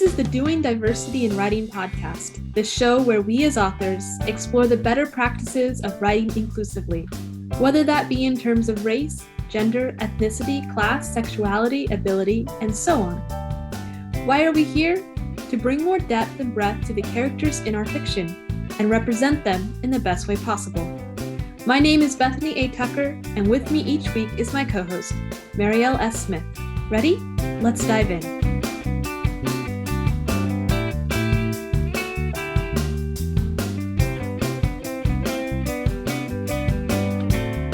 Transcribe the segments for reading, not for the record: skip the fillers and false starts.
is the Doing Diversity in Writing podcast, the show where we as authors explore the better practices of writing inclusively, whether that be in terms of race, gender, ethnicity, class, sexuality, ability, and so on. Why are we here? To bring more depth and breadth to the characters in our fiction and represent them in the best way possible. My name is Bethany A. Tucker, and with me each week is my co-host, Mariëlle S. Smith. Ready? Let's dive in.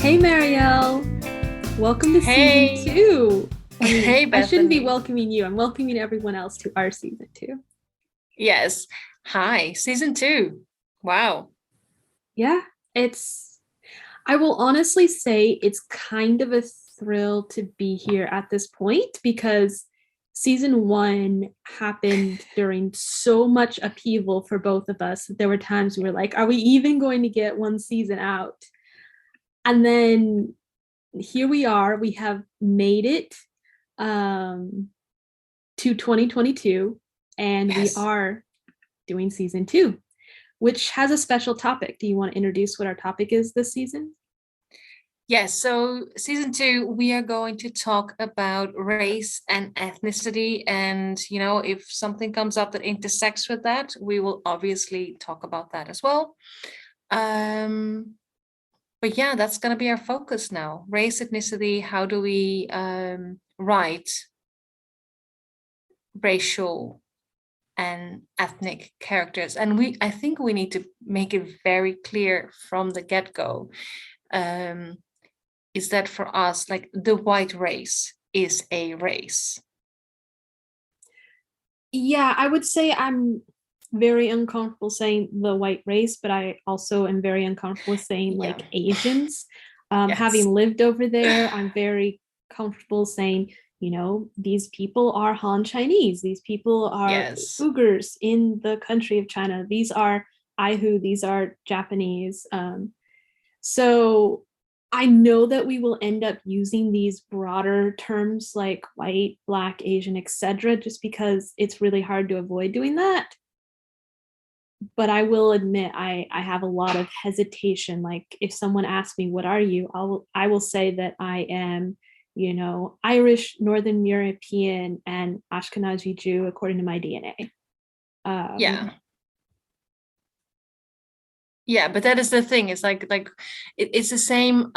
Hey, Mariëlle. Welcome to season 2. Hey, Bethany. I shouldn't be welcoming you. I'm welcoming everyone else to our season 2. Yes. Hi, season 2. Wow. Yeah, I will honestly say it's kind of a thrill to be here at this point because season 1 happened during so much upheaval for both of us that there were times we were like, are we even going to get one season out? And then here we are. We have made it to 2022, and Yes. we are doing season 2, which has a special topic. Do you want to introduce what our topic is this season? Yes, so season 2, we are going to talk about race and ethnicity. And, if something comes up that intersects with that, we will obviously talk about that as well. But yeah, that's going to be our focus now. Race, ethnicity, how do we write racial and ethnic characters? And I think we need to make it very clear from the get-go. Is that for us, like the white race is a race? Yeah, I would say I'm very uncomfortable saying the white race, but I also am very uncomfortable with saying like Asians. Yes. Having lived over there, I'm very comfortable saying, these people are Han Chinese. These people are Uyghurs in the country of China. These are Aihu. These are Japanese. So I know that we will end up using these broader terms like white, black, Asian, etc., just because it's really hard to avoid doing that. But I will admit I have a lot of hesitation. Like if someone asks me, what are you? I will say that I am, Irish, Northern European, and Ashkenazi Jew according to my DNA. Yeah, but that is the thing. It's like it's the same.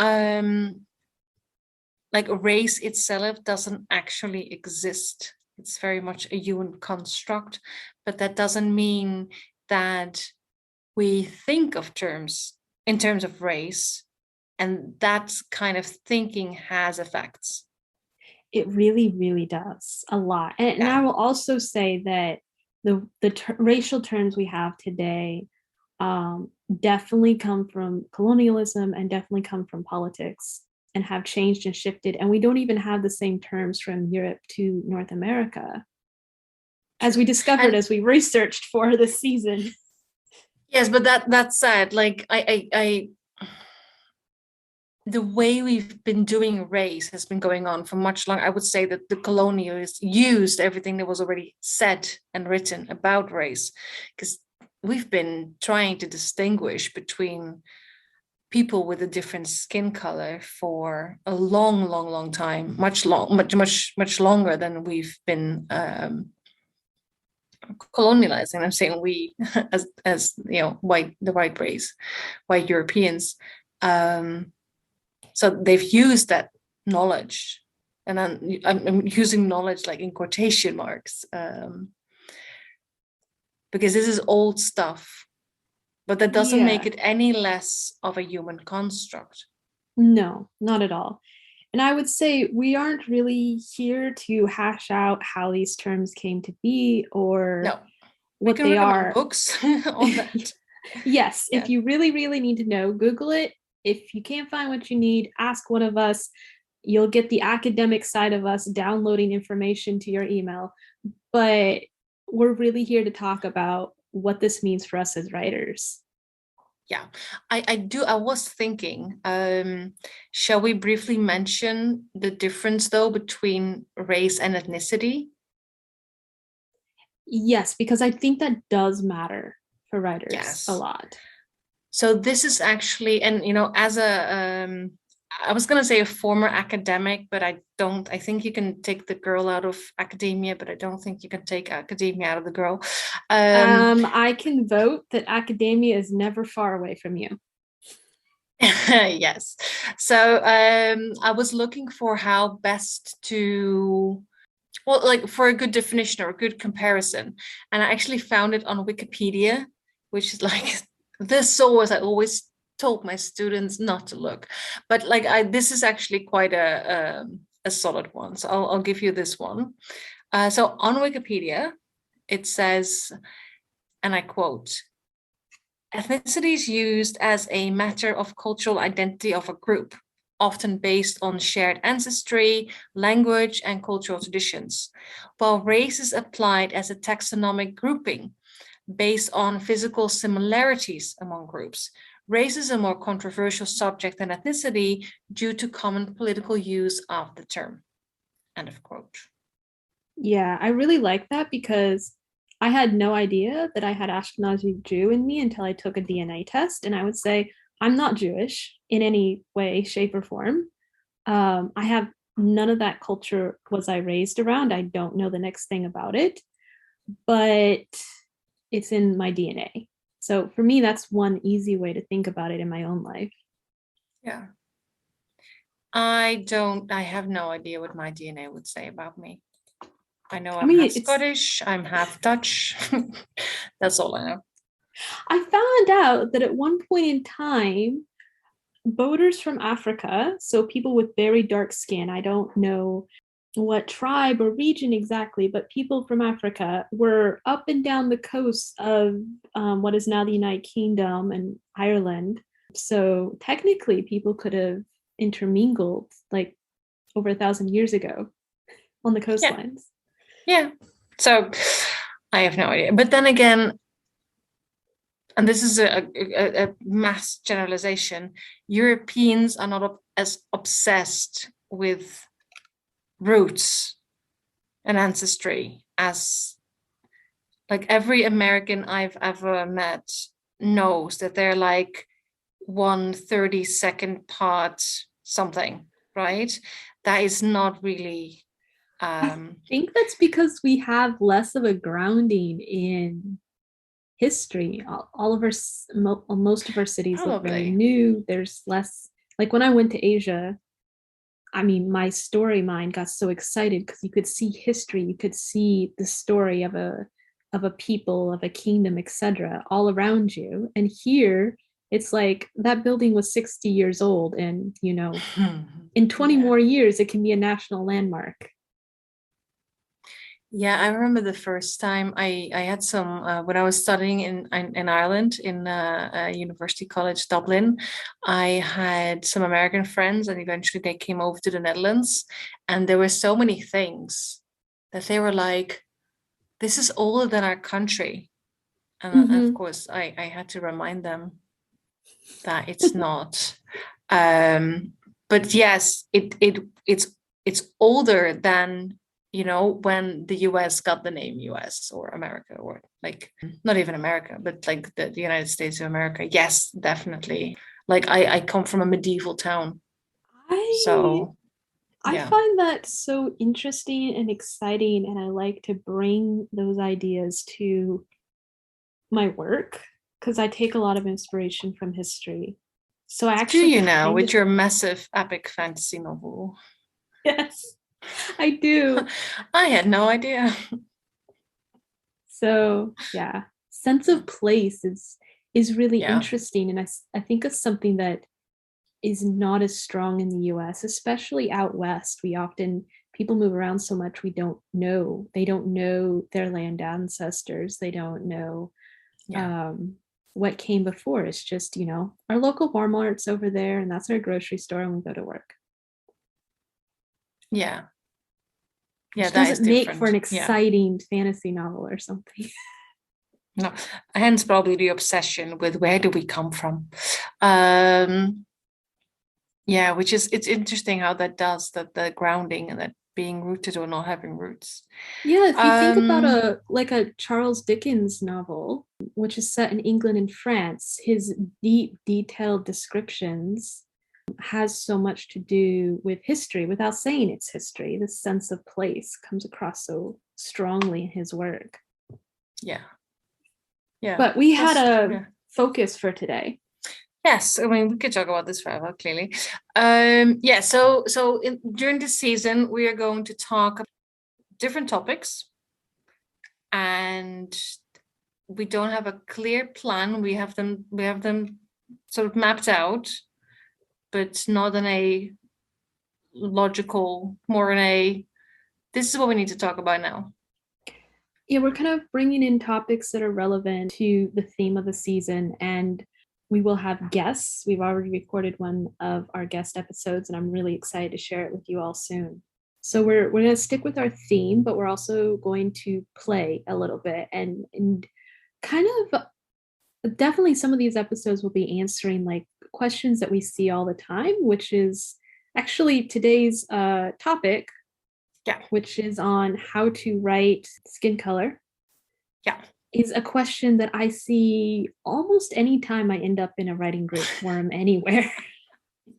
Like race itself doesn't actually exist. It's very much a human construct, but that doesn't mean that we think of terms in terms of race, and that kind of thinking has effects. It really, really does a lot. And I will also say that the racial terms we have today definitely come from colonialism and definitely come from politics and have changed and shifted. And we don't even have the same terms from Europe to North America, as we discovered as we researched for this season. Yes, but that's sad. Like I the way we've been doing race has been going on for much longer. I would say that the colonialists used everything that was already said and written about race, because we've been trying to distinguish between people with a different skin color for a long time, much longer than we've been colonializing. I'm saying we as the white race, white Europeans. So they've used that knowledge, and I'm using knowledge like in quotation marks, because this is old stuff, but that doesn't make it any less of a human construct. No, not at all. And I would say we aren't really here to hash out how these terms came to be or what they are. Books on that. Yes, if you really, really need to know, Google it. If you can't find what you need, ask one of us. You'll get the academic side of us downloading information to your email. But we're really here to talk about what this means for us as writers. Yeah, I was thinking, shall we briefly mention the difference though between race and ethnicity? Yes, because I think that does matter for writers a Yes. lot. So this is actually, and as I was gonna say a former academic, but I think you can take the girl out of academia, but I don't think you can take academia out of the girl. I can vote that academia is never far away from you. Yes. So I was looking for how best to, well, like for a good definition or a good comparison. And I actually found it on Wikipedia, which is like the source I always told my students not to look. But like this is actually quite a solid one. So I'll give you this one. So on Wikipedia, it says, and I quote, ethnicity is used as a matter of cultural identity of a group, often based on shared ancestry, language, and cultural traditions, while race is applied as a taxonomic grouping based on physical similarities among groups. Race is a more controversial subject than ethnicity due to common political use of the term. End of quote. Yeah, I really like that because I had no idea that I had Ashkenazi Jew in me until I took a DNA test. And I would say, I'm not Jewish in any way, shape, or form. I have none of that culture was I raised around. I don't know the next thing about it, but it's in my DNA. So for me, that's one easy way to think about it in my own life. Yeah. I have no idea what my DNA would say about me. I know I'm half Scottish, I'm half Dutch. That's all I know. I found out that at one point in time, boaters from Africa, so people with very dark skin, I don't know what tribe or region exactly, but people from Africa were up and down the coast of what is now the United Kingdom and Ireland. So technically, people could have intermingled like over 1,000 years ago on the coastlines. Yeah. So I have no idea. But then again, and this is a mass generalization, Europeans are not as obsessed with roots and ancestry as like every American I've ever met knows that they're like 1/32 part something, right? That is not really I think that's because we have less of a grounding in history. All of our most of our cities probably look very new. There's less, like when I went to Asia, I mean, my story mind got so excited because you could see history, you could see the story of a people, of a kingdom, etc., all around you. And here, it's like that building was 60 years old, and in 20 more years, it can be a national landmark. Yeah, I remember the first time I had some when I was studying in Ireland in University College Dublin. I had some American friends, and eventually they came over to the Netherlands, and there were so many things that they were like, "This is older than our country," and of course I had to remind them that it's not. But yes, it's older than when the US got the name US or America, or like not even America, but like the United States of America. Yes, definitely. Like I come from a medieval town. I find that so interesting and exciting, and I like to bring those ideas to my work because I take a lot of inspiration from history. So I actually do now with your massive epic fantasy novel. Yes, I do. I had no idea. So yeah, sense of place is really interesting, and I think it's something that is not as strong in the US, especially out west. People move around so much, they don't know their land ancestors, they don't know what came before. It's just our local Walmart's over there, and that's our grocery store, and we go to work. Yeah, which doesn't make for an exciting fantasy novel or something. No, hence probably the obsession with where do we come from. Yeah, which is, it's interesting how that does that, the grounding, and that being rooted or not having roots. Yeah, if you think about a Charles Dickens novel, which is set in England and France, his deep, detailed descriptions has so much to do with history without saying it's history. The sense of place comes across so strongly in his work. Yeah. Yeah. But we had a focus for today. Yes, I mean, we could talk about this forever, clearly. During this season, we are going to talk about different topics, and we don't have a clear plan. We have them sort of mapped out, but not in a logical, more in a, this is what we need to talk about now. Yeah, we're kind of bringing in topics that are relevant to the theme of the season, and we will have guests. We've already recorded one of our guest episodes, and I'm really excited to share it with you all soon. So we're going to stick with our theme, but we're also going to play a little bit and kind of definitely some of these episodes will be answering like questions that we see all the time, which is actually today's topic, which is on how to write skin color. Yeah. Is a question that I see almost any time I end up in a writing group forum anywhere.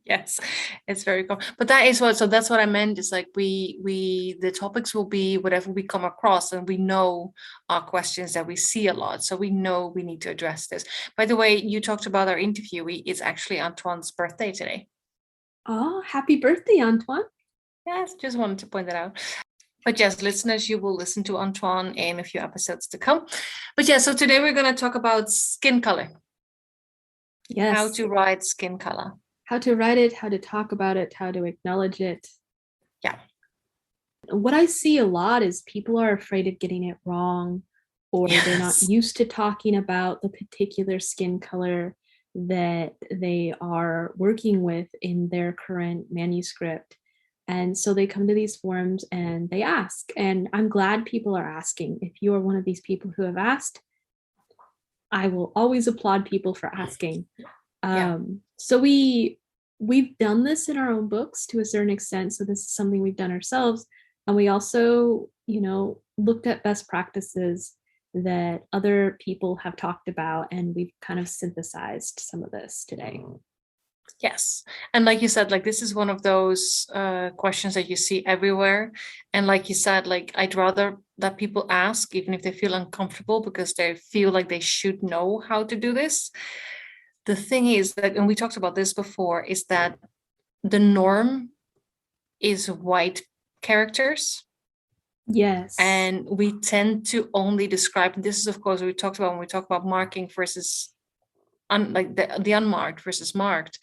Yes, it's very cool. But that is what, so that's what I meant. Is like the topics will be whatever we come across, and we know our questions that we see a lot. So we know we need to address this. By the way, you talked about our interviewee. It's actually Antoine's birthday today. Oh, happy birthday, Antoine. Yes, just wanted to point that out. But yes, listeners, you will listen to Antoine in a few episodes to come. But yeah, so today we're going to talk about skin color. Yes. How to write skin color. How to write it, how to talk about it, how to acknowledge it. Yeah. What I see a lot is people are afraid of getting it wrong, or they're not used to talking about the particular skin color that they are working with in their current manuscript. And so they come to these forums and they ask, and I'm glad people are asking. If you are one of these people who have asked, I will always applaud people for asking. So we've done this in our own books to a certain extent. So this is something we've done ourselves. And we also, looked at best practices that other people have talked about, and we've kind of synthesized some of this today. Yes. And like you said, like this is one of those questions that you see everywhere. And like you said, like I'd rather that people ask, even if they feel uncomfortable, because they feel like they should know how to do this. The thing is that, and we talked about this before, is that the norm is white characters. Yes. And we tend to only describe, this is of course what we talked about when we talk about marking versus the unmarked versus marked,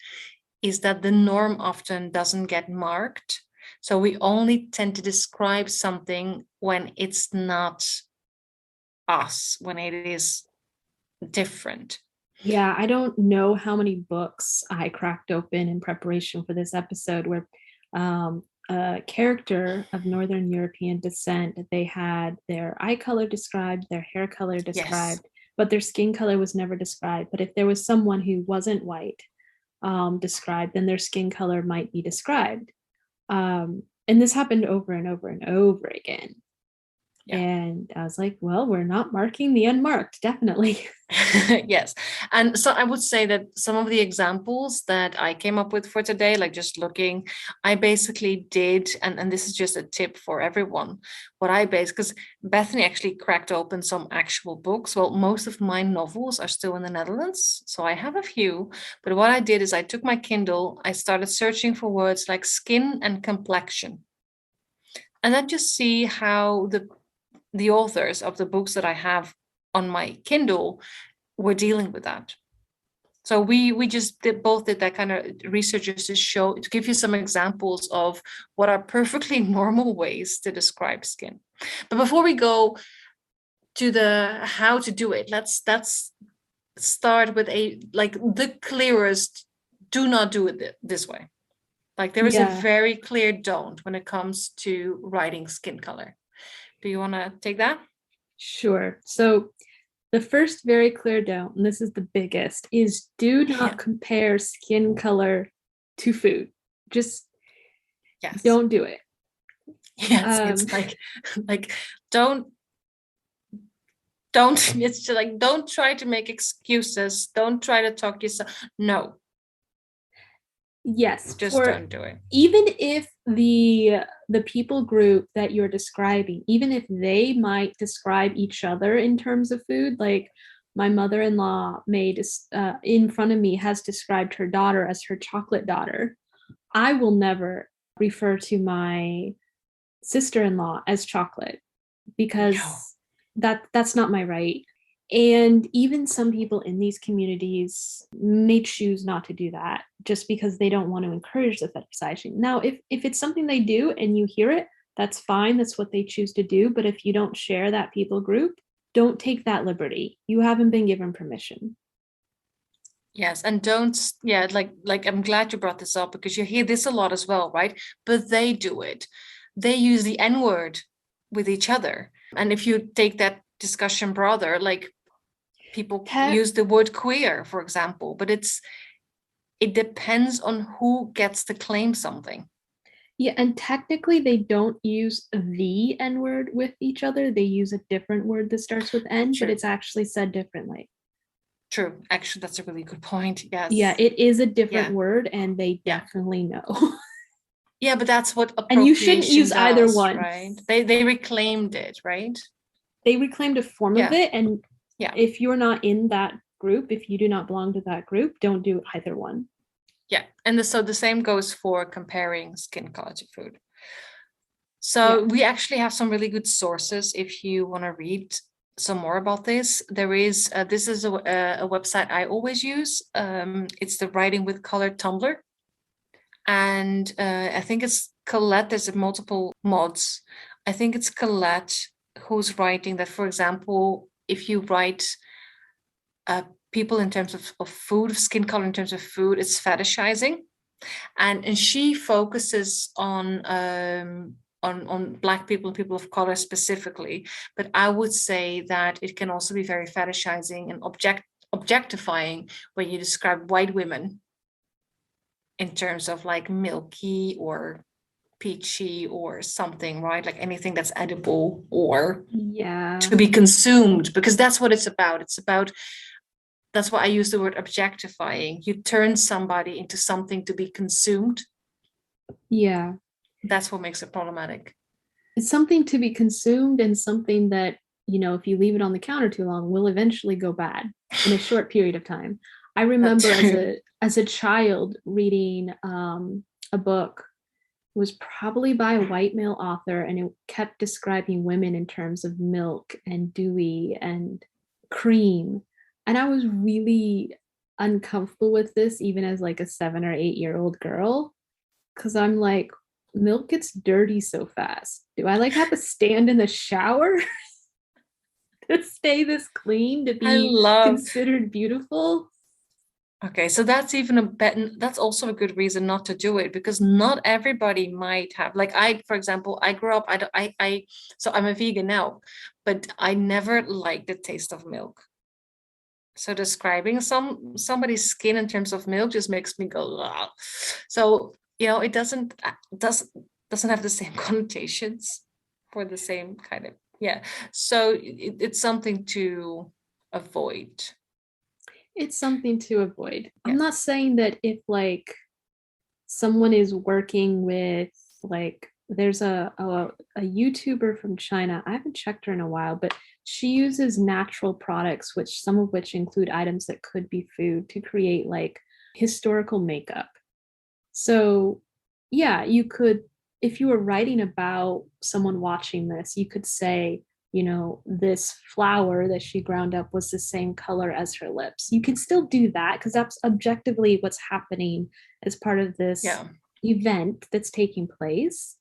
is that the norm often doesn't get marked. So we only tend to describe something when it's not us, when it is different. Yeah, I don't know how many books I cracked open in preparation for this episode where a character of Northern European descent, they had their eye color described, their hair color described, but their skin color was never described. But if there was someone who wasn't white described, then their skin color might be described. And this happened over and over and over again. Yeah. And I was like, well, we're not marking the unmarked, definitely. Yes. And so I would say that some of the examples that I came up with for today, like just looking, I basically did, and this is just a tip for everyone, what I because Bethany actually cracked open some actual books. Well, most of my novels are still in the Netherlands, so I have a few. But what I did is I took my Kindle, I started searching for words like skin and complexion. And then just see how the authors of the books that I have on my Kindle were dealing with that. So we just did that kind of research just to give you some examples of what are perfectly normal ways to describe skin. But before we go to the how to do it, let's start with the clearest, do not do it this way. Like there is a very clear don't when it comes to writing skin color. Do you want to take that? Sure. So the first very clear don't, and this is the biggest, is do not compare skin color to food. Just don't do it. Yes, it's like don't it's just like, don't try to make excuses, don't try to talk yourself. No, yes, just don't do it. Even if the people group that you're describing, even if they might describe each other in terms of food, like my mother-in-law made in front of me has described her daughter as her chocolate daughter, I will never refer to my sister-in-law as chocolate, because that's not my right. And even some people in these communities may choose not to do that just because they don't want to encourage the fetishizing. Now, if it's something they do and you hear it, that's fine. That's what they choose to do. But if you don't share that people group, don't take that liberty. You haven't been given permission. Yes, and don't, like I'm glad you brought this up, because you hear this a lot as well, right? But they do it. They use the N-word with each other. And if you take that discussion broader, like people use the word queer, for example, but it depends on who gets to claim something. Yeah, and technically they don't use the N-word with each other. They use a different word that starts with N, but it's actually said differently. True. Actually, that's a really good point. Yes. Yeah, it is a different word, and they definitely know. Yeah, but that's what appropriation and you shouldn't use does, either one, right? They reclaimed it, right? They reclaimed a form of it, and if you're not in that group, if you do not belong to that group, don't do either one. Yeah, and so the same goes for comparing skin color to food. So we actually have some really good sources if you want to read some more about this. There is this is a website I always use. It's the Writing with Color Tumblr, and I think it's Colette. There's multiple mods. I think it's Colette who's writing that. For example, if you write people in terms of food, skin color in terms of food, it's fetishizing, and she focuses on Black people and people of color specifically. But I would say that it can also be very fetishizing and objectifying when you describe white women in terms of like milky or peachy or something, right? Like anything that's edible or to be consumed, because that's what it's about. That's why I use the word objectifying. You turn somebody into something to be consumed. Yeah. That's what makes it problematic. It's something to be consumed, and something that, if you leave it on the counter too long, will eventually go bad in a short period of time. I remember as a child reading a book. It was probably by a white male author, and it kept describing women in terms of milk and dewy and cream. And I was really uncomfortable with this, even as like a 7 or 8-year-old girl, because I'm like, milk gets dirty so fast. Do I like have to stand in the shower to stay this clean, to be considered beautiful? Okay, so that's that's also a good reason not to do it, because not everybody might have, like for example, I grew up, so I'm a vegan now, but I never liked the taste of milk. So describing somebody's skin in terms of milk just makes me go, ugh. So, it doesn't have the same connotations for the same kind of, So it's something to avoid. It's something to avoid. I'm not saying that if like someone is working with, like, there's a YouTuber from China. I haven't checked her in a while, but she uses natural products, some of which include items that could be food, to create like historical makeup. So yeah, you could, if you were writing about someone watching this, you could say, this flour that she ground up was the same color as her lips. You can still do that because that's objectively what's happening as part of this event that's taking place.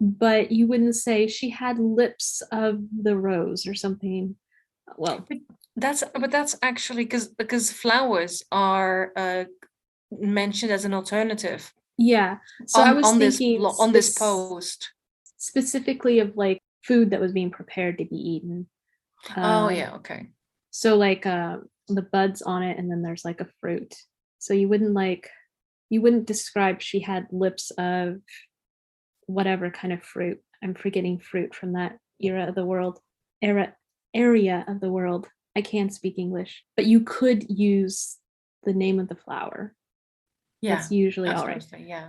But you wouldn't say she had lips of the rose or something. Well, that's actually because flowers are mentioned as an alternative. Yeah. So I was thinking on this post specifically of like food that was being prepared to be eaten. Okay. So like the buds on it, and then there's like a fruit. So you wouldn't describe she had lips of whatever kind of fruit. I'm forgetting fruit from that area of the world. I can't speak English, but you could use the name of the flower. Yeah, that's usually all right. Yeah.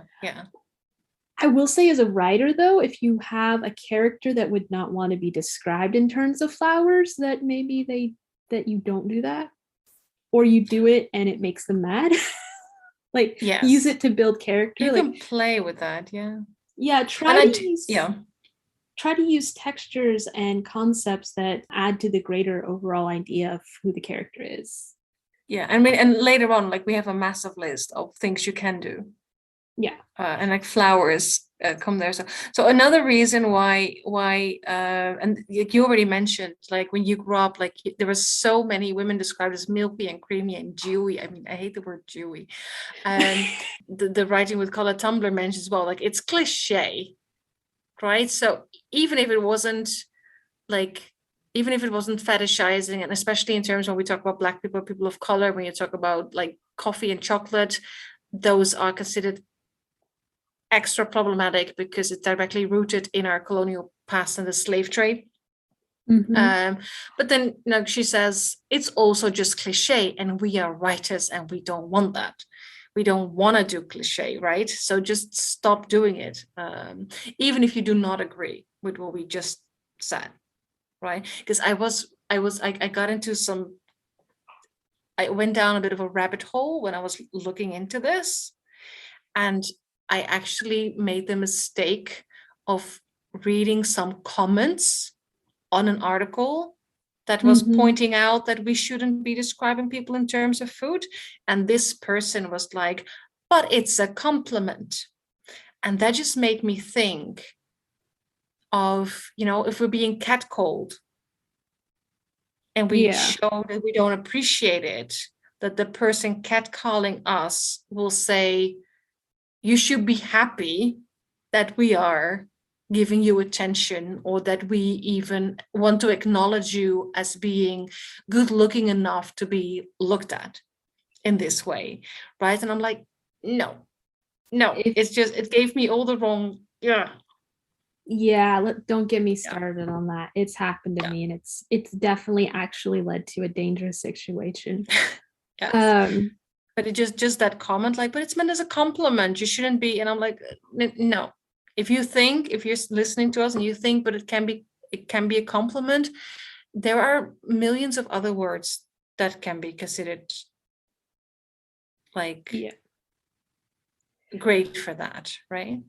I will say, as a writer, though, if you have a character that would not want to be described in terms of flowers, that maybe that you don't do that, or you do it and it makes them mad. Like, yes, use it to build character. You like, can play with that, yeah. Try to use textures and concepts that add to the greater overall idea of who the character is. Yeah, I mean, and later on, like, we have a massive list of things you can do. Yeah. And like flowers come there. So another reason why and you already mentioned, like, when you grew up, like, there were so many women described as milky and creamy and dewy. I mean, I hate the word dewy. And the writing with color Tumblr mentions as well, like, it's cliche, right? So even if it wasn't fetishizing, and especially in terms when we talk about Black people, people of color, when you talk about like coffee and chocolate, those are considered extra problematic because it's directly rooted in our colonial past and the slave trade. Mm-hmm. But then, she says it's also just cliche, and we are writers and we don't want that. We don't want to do cliche, right? So just stop doing it, even if you do not agree with what we just said, right? Because I went down a bit of a rabbit hole when I was looking into this, and I actually made the mistake of reading some comments on an article that was pointing out that we shouldn't be describing people in terms of food. And this person was like, but it's a compliment. And that just made me think of, if we're being catcalled and we show that we don't appreciate it, that the person catcalling us will say, you should be happy that we are giving you attention, or that we even want to acknowledge you as being good looking enough to be looked at in this way, right? And I'm like, no, it gave me all the wrong. Don't get me started on that. It's happened to me, and it's definitely actually led to a dangerous situation. Yes. But it just that comment, like, but it's meant as a compliment, you shouldn't be. And I'm like, no. If you're listening to us and you think, but it can be a compliment, there are millions of other words that can be considered like great for that, right?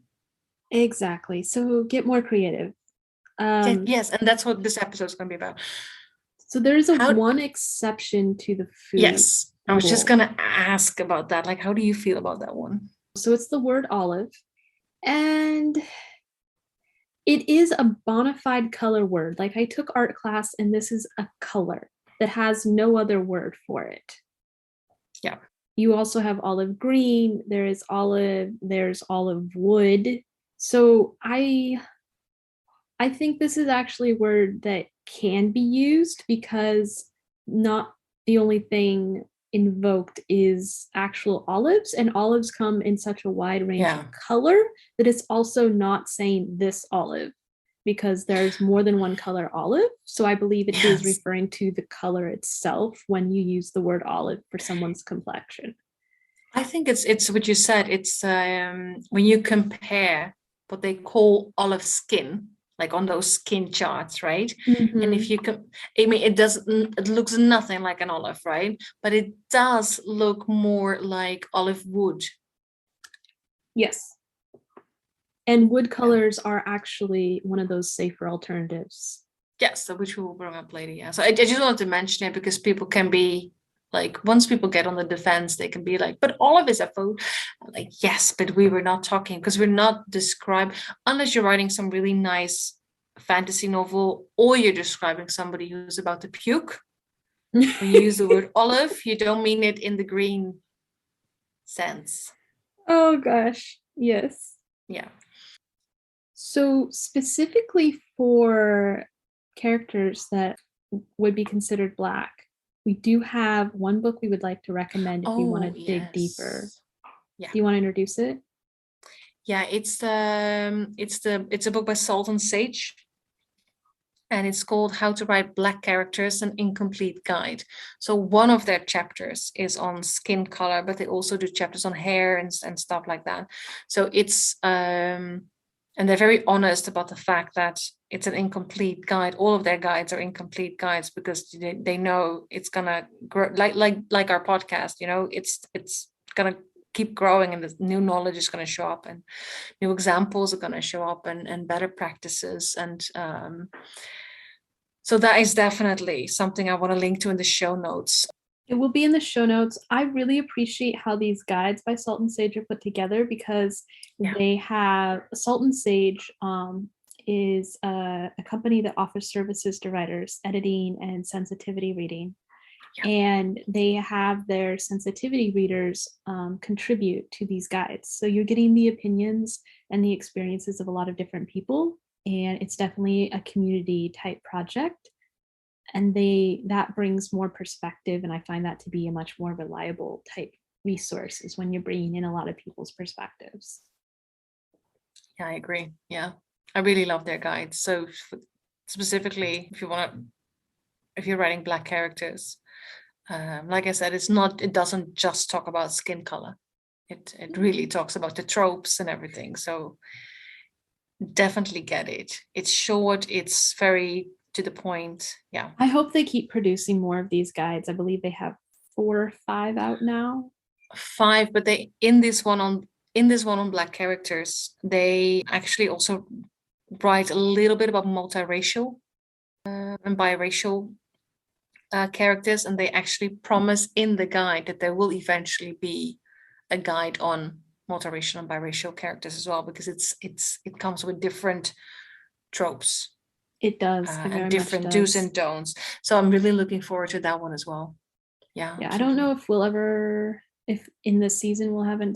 Exactly. So get more creative. Yes, and that's what this episode is going to be about. So there's one exception to the food. Yes, I was just going to ask about that. Like, how do you feel about that one? So it's the word olive, and it is a bona fide color word. Like, I took art class, and this is a color that has no other word for it. Yeah. You also have olive green, there's olive wood. So I think this is actually a word that can be used, because not the only thing invoked is actual olives, and olives come in such a wide range of color that it's also not saying this olive, because there's more than one color olive. So I believe it is referring to the color itself when you use the word olive for someone's complexion. I think it's what you said. It's when you compare what they call olive skin, like on those skin charts, right? Mm-hmm. And if you it looks nothing like an olive, right? But it does look more like olive wood. Yes. And wood colors are actually one of those safer alternatives. Yes, which we will bring up later. Yeah. So I just wanted to mention it because people can be like, once people get on the defense, they can be like, but olive is a food. I'm like, yes, but we were not talking, because we're not describing, unless you're writing some really nice fantasy novel, or you're describing somebody who's about to puke. When you use the word olive, you don't mean it in the green sense. Oh gosh, yes. Yeah. So specifically for characters that would be considered Black, we do have one book we would like to recommend if you want to dig deeper. Yeah. Do you want to introduce it? Yeah, it's a book by Salt and Sage. And it's called How to Write Black Characters, an Incomplete Guide. So one of their chapters is on skin color, but they also do chapters on hair and stuff like that. So it's, and they're very honest about the fact that it's an incomplete guide. All of their guides are incomplete guides because they know it's gonna grow, like our podcast, you know, it's gonna keep growing, and the new knowledge is going to show up, and new examples are going to show up, and better practices. And so that is definitely something I want to link to in the show notes. It will be in the show notes. I really appreciate how these guides by Salt and Sage are put together, because they have Salt and Sage is a company that offers services to writers, editing and sensitivity reading. And they have their sensitivity readers contribute to these guides. So you're getting the opinions and the experiences of a lot of different people. And it's definitely a community type project. And that brings more perspective. And I find that to be a much more reliable type resource, is when you're bringing in a lot of people's perspectives. Yeah, I agree. Yeah, I really love their guides. So specifically, if you're writing Black characters, like I said, it doesn't just talk about skin color. It really talks about the tropes and everything. So definitely get it. It's short, it's very to the point. Yeah. I hope they keep producing more of these guides. I believe they have 4 or 5 out now. 5, but they in this one on Black characters, they actually also write a little bit about multiracial and biracial characters, and they actually promise in the guide that there will eventually be a guide on multiracial and biracial characters as well, because it comes with different tropes. It does. And different do's and don'ts. So I'm really looking forward to that one as well. Yeah. I don't know if in this season we'll have an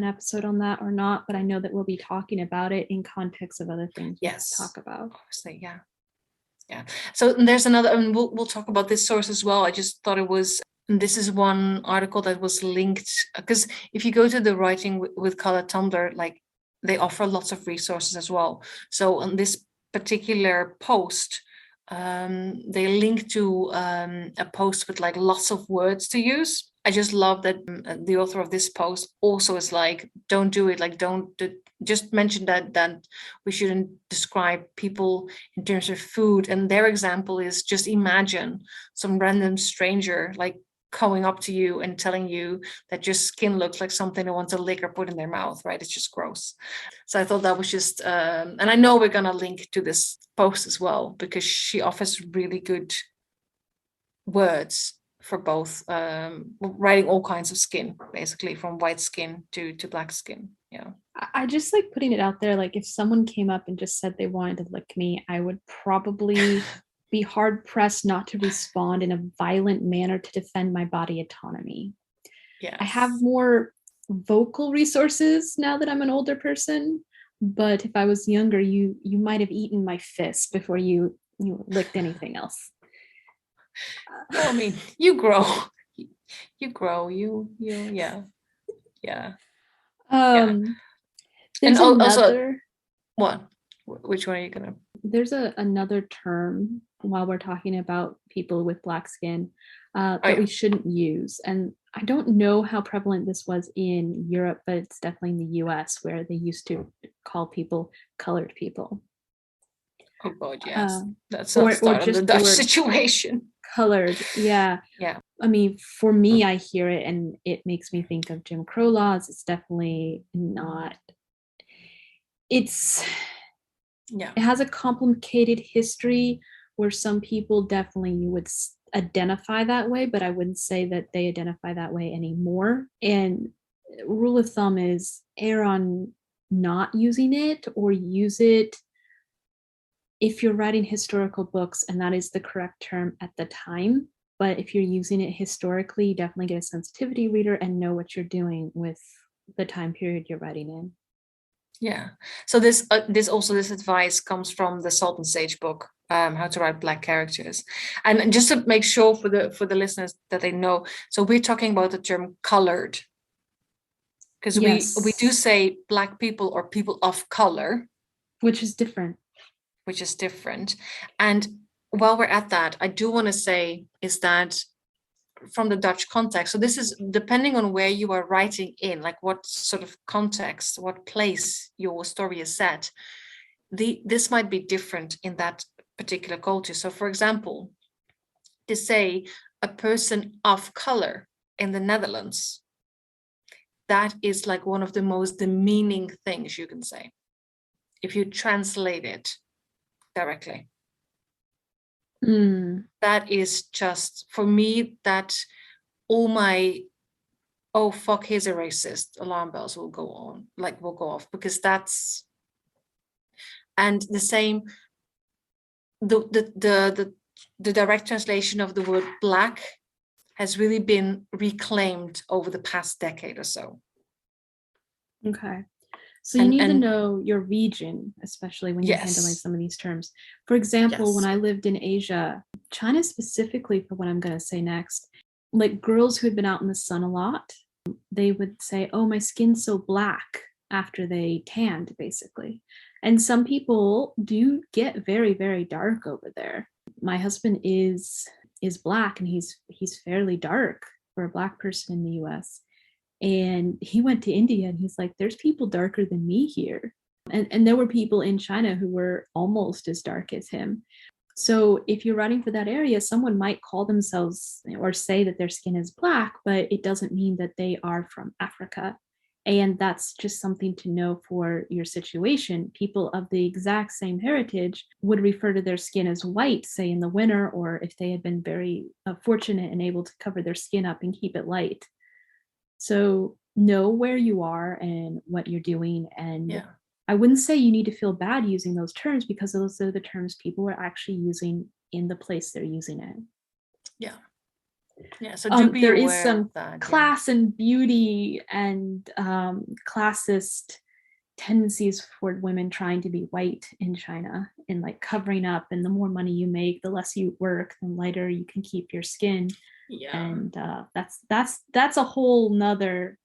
episode on that or not, but I know that we'll be talking about it in context of other things we talk about. Obviously, yeah. So there's another, and we'll talk about this source as well. I just thought this is one article that was linked, because if you go to the Writing with Color Tumblr, like they offer lots of resources as well. So on this particular post, they link to a post with like lots of words to use. I just love that the author of this post also is like, don't do it, like just mention that we shouldn't describe people in terms of food. And their example is, just imagine some random stranger like coming up to you and telling you that your skin looks like something they want to lick or put in their mouth, right? It's just gross. So I thought that was just, and I know we're going to link to this post as well, because she offers really good words for both, writing all kinds of skin, basically from white skin to black skin. Yeah. I just like putting it out there. Like if someone came up and just said they wanted to lick me, I would probably be hard pressed not to respond in a violent manner to defend my body autonomy. Yes. I have more vocal resources now that I'm an older person, but if I was younger, you might have eaten my fist before you licked anything else. Well, I mean, you grow, yeah. There's and another. Also, what? Which one are you gonna? There's another term while we're talking about people with black skin that we shouldn't use, and I don't know how prevalent this was in Europe, but it's definitely in the US, where they used to call people colored people. Oh God, yes. That's not the Dutch situation. Colored, yeah. I mean, for me, I hear it and it makes me think of Jim Crow laws. It's definitely not. It has a complicated history where some people definitely would identify that way, but I wouldn't say that they identify that way anymore. And rule of thumb is err on not using it, or use it if you're writing historical books and that is the correct term at the time. But if you're using it historically, you definitely get a sensitivity reader and know what you're doing with the time period you're writing in. Yeah. So this advice comes from the Salt and Sage book, How to Write Black Characters. And just to make sure for the listeners that they know, so we're talking about the term colored. Because we do say Black people or people of color. Which is different. And while we're at that, I do want to say is that from the Dutch context, so this is depending on where you are writing in, like what sort of context, what place your story is set, this might be different in that particular culture. So for example, to say a person of color in the Netherlands, that is like one of the most demeaning things you can say if you translate it directly. That is just, for me, that all my, oh fuck, he's a racist alarm bells will go off, because that's, and the same, the direct translation of the word Black has really been reclaimed over the past decade or so. Okay. So you need to know your region, especially when you're handling some of these terms. For example, when I lived in Asia, China specifically, for what I'm going to say next, like girls who had been out in the sun a lot, they would say, oh, my skin's so black after they tanned, basically. And some people do get very, very dark over there. My husband is Black, and he's fairly dark for a Black person in the US. And he went to India and he's like, there's people darker than me here. And there were people in China who were almost as dark as him. So if you're writing for that area, someone might call themselves or say that their skin is Black, but it doesn't mean that they are from Africa. And that's just something to know for your situation. People of the exact same heritage would refer to their skin as white, say in the winter, or if they had been very fortunate and able to cover their skin up and keep it light. So know where you are and what you're doing. And I wouldn't say you need to feel bad using those terms, because those are the terms people are actually using in the place they're using it. So do be there aware is some of that, class and beauty and classist tendencies for women trying to be white in China, and like covering up, and the more money you make, the less you work, the lighter you can keep your skin. And that's a whole nother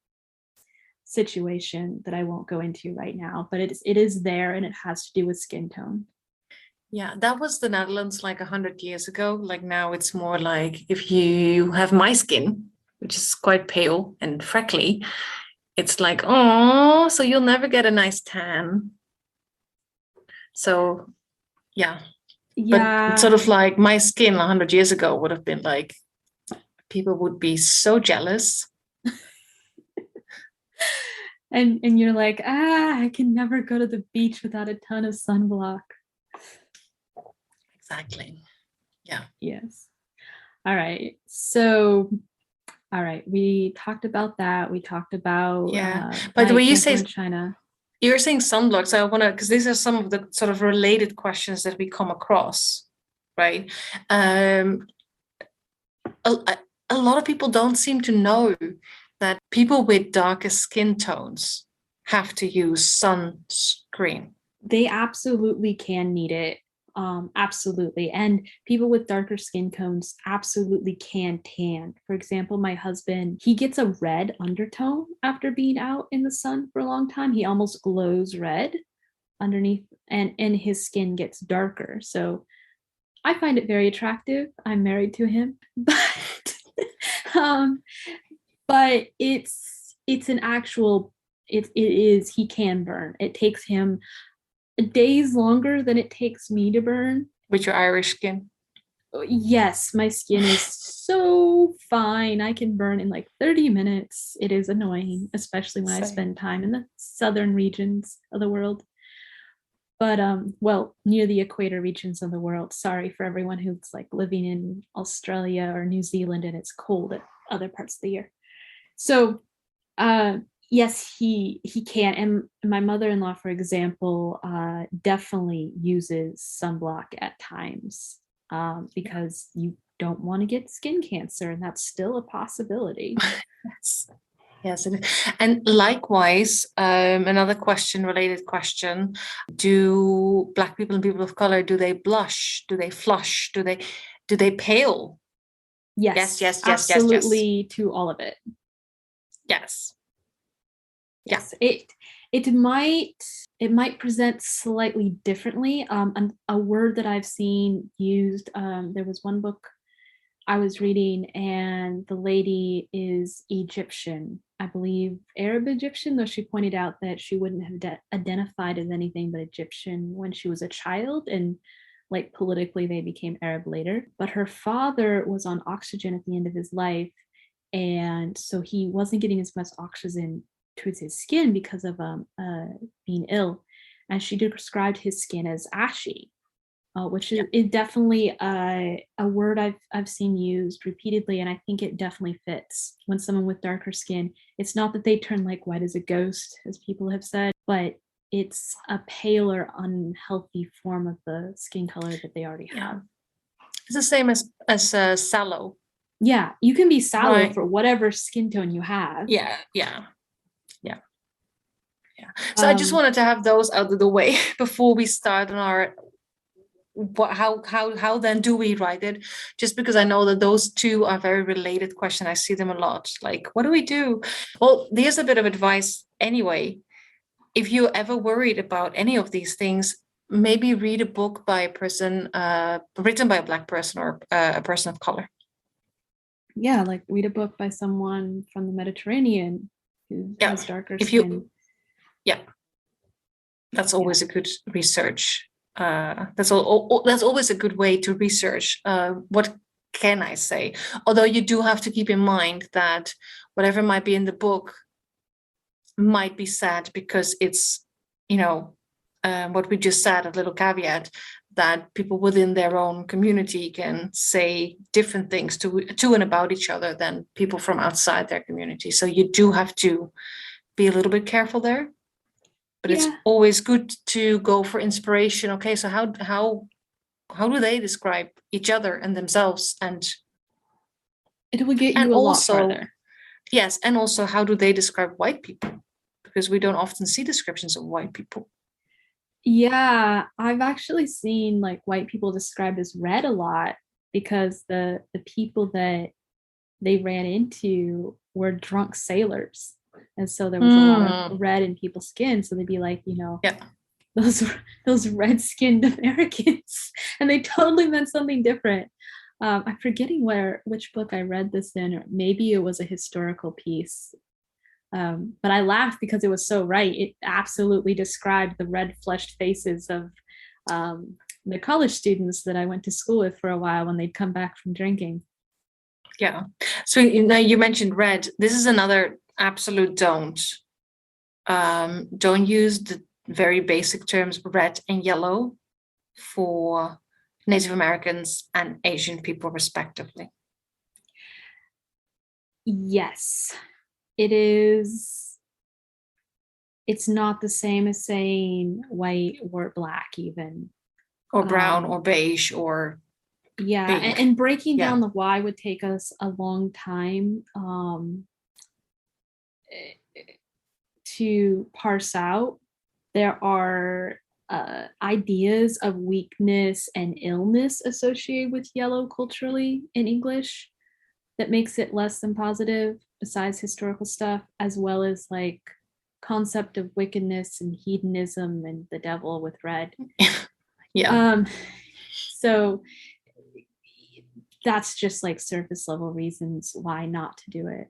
situation that I won't go into right now, but it is there, and it has to do with skin tone. That was the Netherlands like 100 years ago. Like now it's more like, if you have my skin, which is quite pale and freckly, it's like, oh, so you'll never get a nice tan. So but sort of like my skin 100 years ago would have been like, people would be so jealous. and you're like, I can never go to the beach without a ton of sunblock. Exactly. Yes. All right. So, all right, we talked about that. We talked about by the way, you say China. You're saying sunblock, so I want to, because these are some of the sort of related questions that we come across, right? A lot of people don't seem to know that people with darker skin tones have to use sunscreen. They absolutely can need it. Absolutely. And people with darker skin tones absolutely can tan. For example, my husband, he gets a red undertone after being out in the sun for a long time. He almost glows red underneath, and his skin gets darker. So I find it very attractive. I'm married to him, but it's an actual, it is, he can burn. It takes him days longer than it takes me to burn. With your Irish skin? Yes, my skin is so fine. I can burn in like 30 minutes. It is annoying, especially when I spend time in the southern regions of the world. But well, near the equator regions of the world. Sorry for everyone who's like living in Australia or New Zealand and it's cold at other parts of the year. So yes, he can. And my mother-in-law, for example, definitely uses sunblock at times because you don't want to get skin cancer, and that's still a possibility. Yes, it is. And likewise, another related question: do Black people and people of color, do they blush? Do they flush? Do they pale? Yes, absolutely, to all of it. Yes. Yes, it might present slightly differently. A word that I've seen used, there was one book I was reading, and the lady is Egyptian, I believe Arab Egyptian, though she pointed out that she wouldn't have identified as anything but Egyptian when she was a child, and like politically they became Arab later. But her father was on oxygen at the end of his life, and so he wasn't getting as much oxygen to his skin because of being ill, and she described his skin as ashy, which is definitely a word I've seen used repeatedly, and I think it definitely fits when someone with darker skin. It's not that they turn like white as a ghost, as people have said, but it's a paler, unhealthy form of the skin color that they already have. It's the same as sallow. Yeah, you can be sallow for whatever skin tone you have. Yeah. So I just wanted to have those out of the way before we start on our how then do we write it? Just because I know that those two are very related questions. I see them a lot. Like, what do we do? Well, there's a bit of advice anyway. If you're ever worried about any of these things, maybe read a book by a person written by a Black person or a person of color. Yeah, like read a book by someone from the Mediterranean who has darker skin. That's always a good research. That's always a good way to research. What can I say? Although you do have to keep in mind that whatever might be in the book might be said because it's, what we just said, a little caveat that people within their own community can say different things to and about each other than people from outside their community. So you do have to be a little bit careful there. But it's always good to go for inspiration. Okay, so how do they describe each other and themselves? And it will get you a lot farther. Yes, and also how do they describe white people? Because we don't often see descriptions of white people. Yeah, I've actually seen like white people described as red a lot because the people that they ran into were drunk sailors. And so there was a lot of red in people's skin. So they'd be like, those red-skinned Americans. And they totally meant something different. I'm forgetting which book I read this in, or maybe it was a historical piece. But I laughed because it was so right. It absolutely described the red-fleshed faces of the college students that I went to school with for a while when they'd come back from drinking. Yeah. So now you mentioned red. This is another absolute don't use the very basic terms red and yellow for Native Americans and Asian people respectively. Yes, it is. It's not the same as saying white or black even, or brown or beige or and breaking down the why would take us a long time to parse out. There are ideas of weakness and illness associated with yellow culturally in English that makes it less than positive, besides historical stuff, as well as like concept of wickedness and hedonism and the devil with red. So that's just like surface level reasons why not to do it.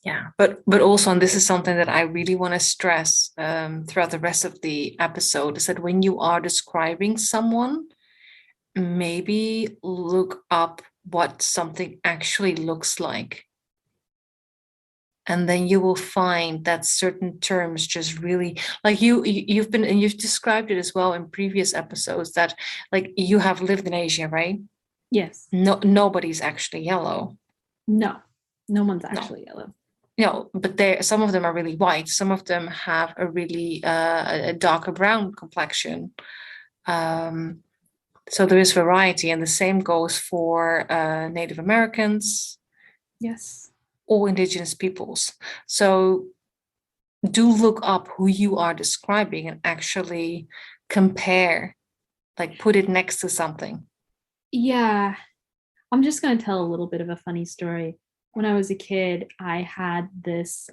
Yeah, but also, and this is something that I really want to stress throughout the rest of the episode, is that when you are describing someone, maybe look up what something actually looks like. And then you will find that certain terms just really, like you've described it as well in previous episodes, that like you have lived in Asia, right? Yes. Nobody's actually yellow. No one's actually yellow. No, but some of them are really white. Some of them have a really a darker brown complexion. So there is variety, and the same goes for Native Americans. Yes. Or indigenous peoples. So do look up who you are describing and actually compare, like put it next to something. Yeah. I'm just going to tell a little bit of a funny story. when I was a kid, I had this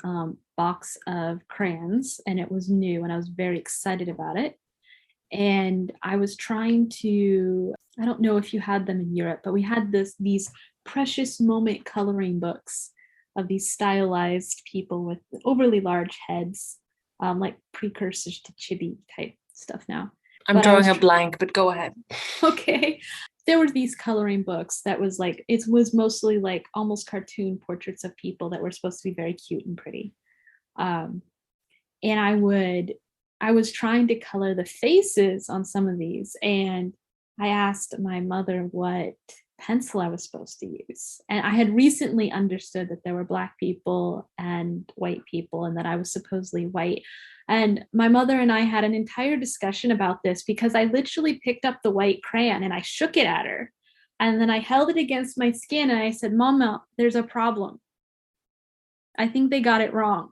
box of crayons, and it was new, and I was very excited about it. And I was trying to, I don't know if you had them in Europe, but we had these precious moment coloring books of these stylized people with overly large heads, like precursors to chibi type stuff now. I'm drawing a blank, but go ahead. Okay. There were these coloring books that was like, it was mostly like almost cartoon portraits of people that were supposed to be very cute and pretty. And I was trying to color the faces on some of these, and I asked my mother what pencil I was supposed to use. And I had recently understood that there were Black people and white people, and that I was supposedly white. And my mother and I had an entire discussion about this, because I literally picked up the white crayon and I shook it at her. And then I held it against my skin and I said, "Mama, there's a problem. I think they got it wrong."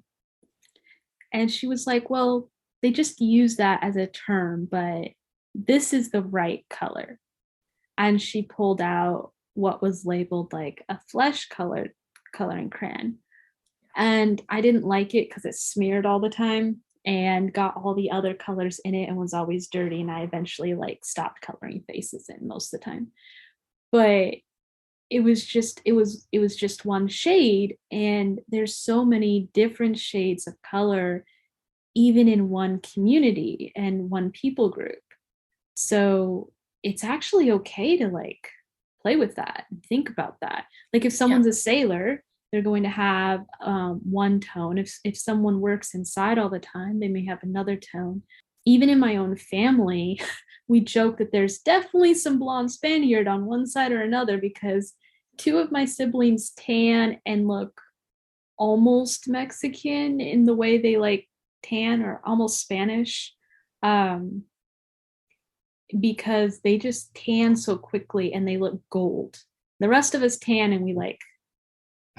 And she was like, "Well, they just use that as a term, but this is the right color." And she pulled out what was labeled like a flesh colored coloring crayon. And I didn't like it because it smeared all the time and got all the other colors in it and was always dirty. And I eventually like stopped coloring faces in most of the time. But it was just one shade, and there's so many different shades of color even in one community and one people group. So it's actually okay to like play with that and think about that. Like if someone's a sailor, they're going to have one tone. If someone works inside all the time, they may have another tone. Even in my own family, we joke that there's definitely some blonde Spaniard on one side or another, because two of my siblings tan and look almost Mexican in the way they like tan, or almost Spanish, because they just tan so quickly and they look gold. The rest of us tan and we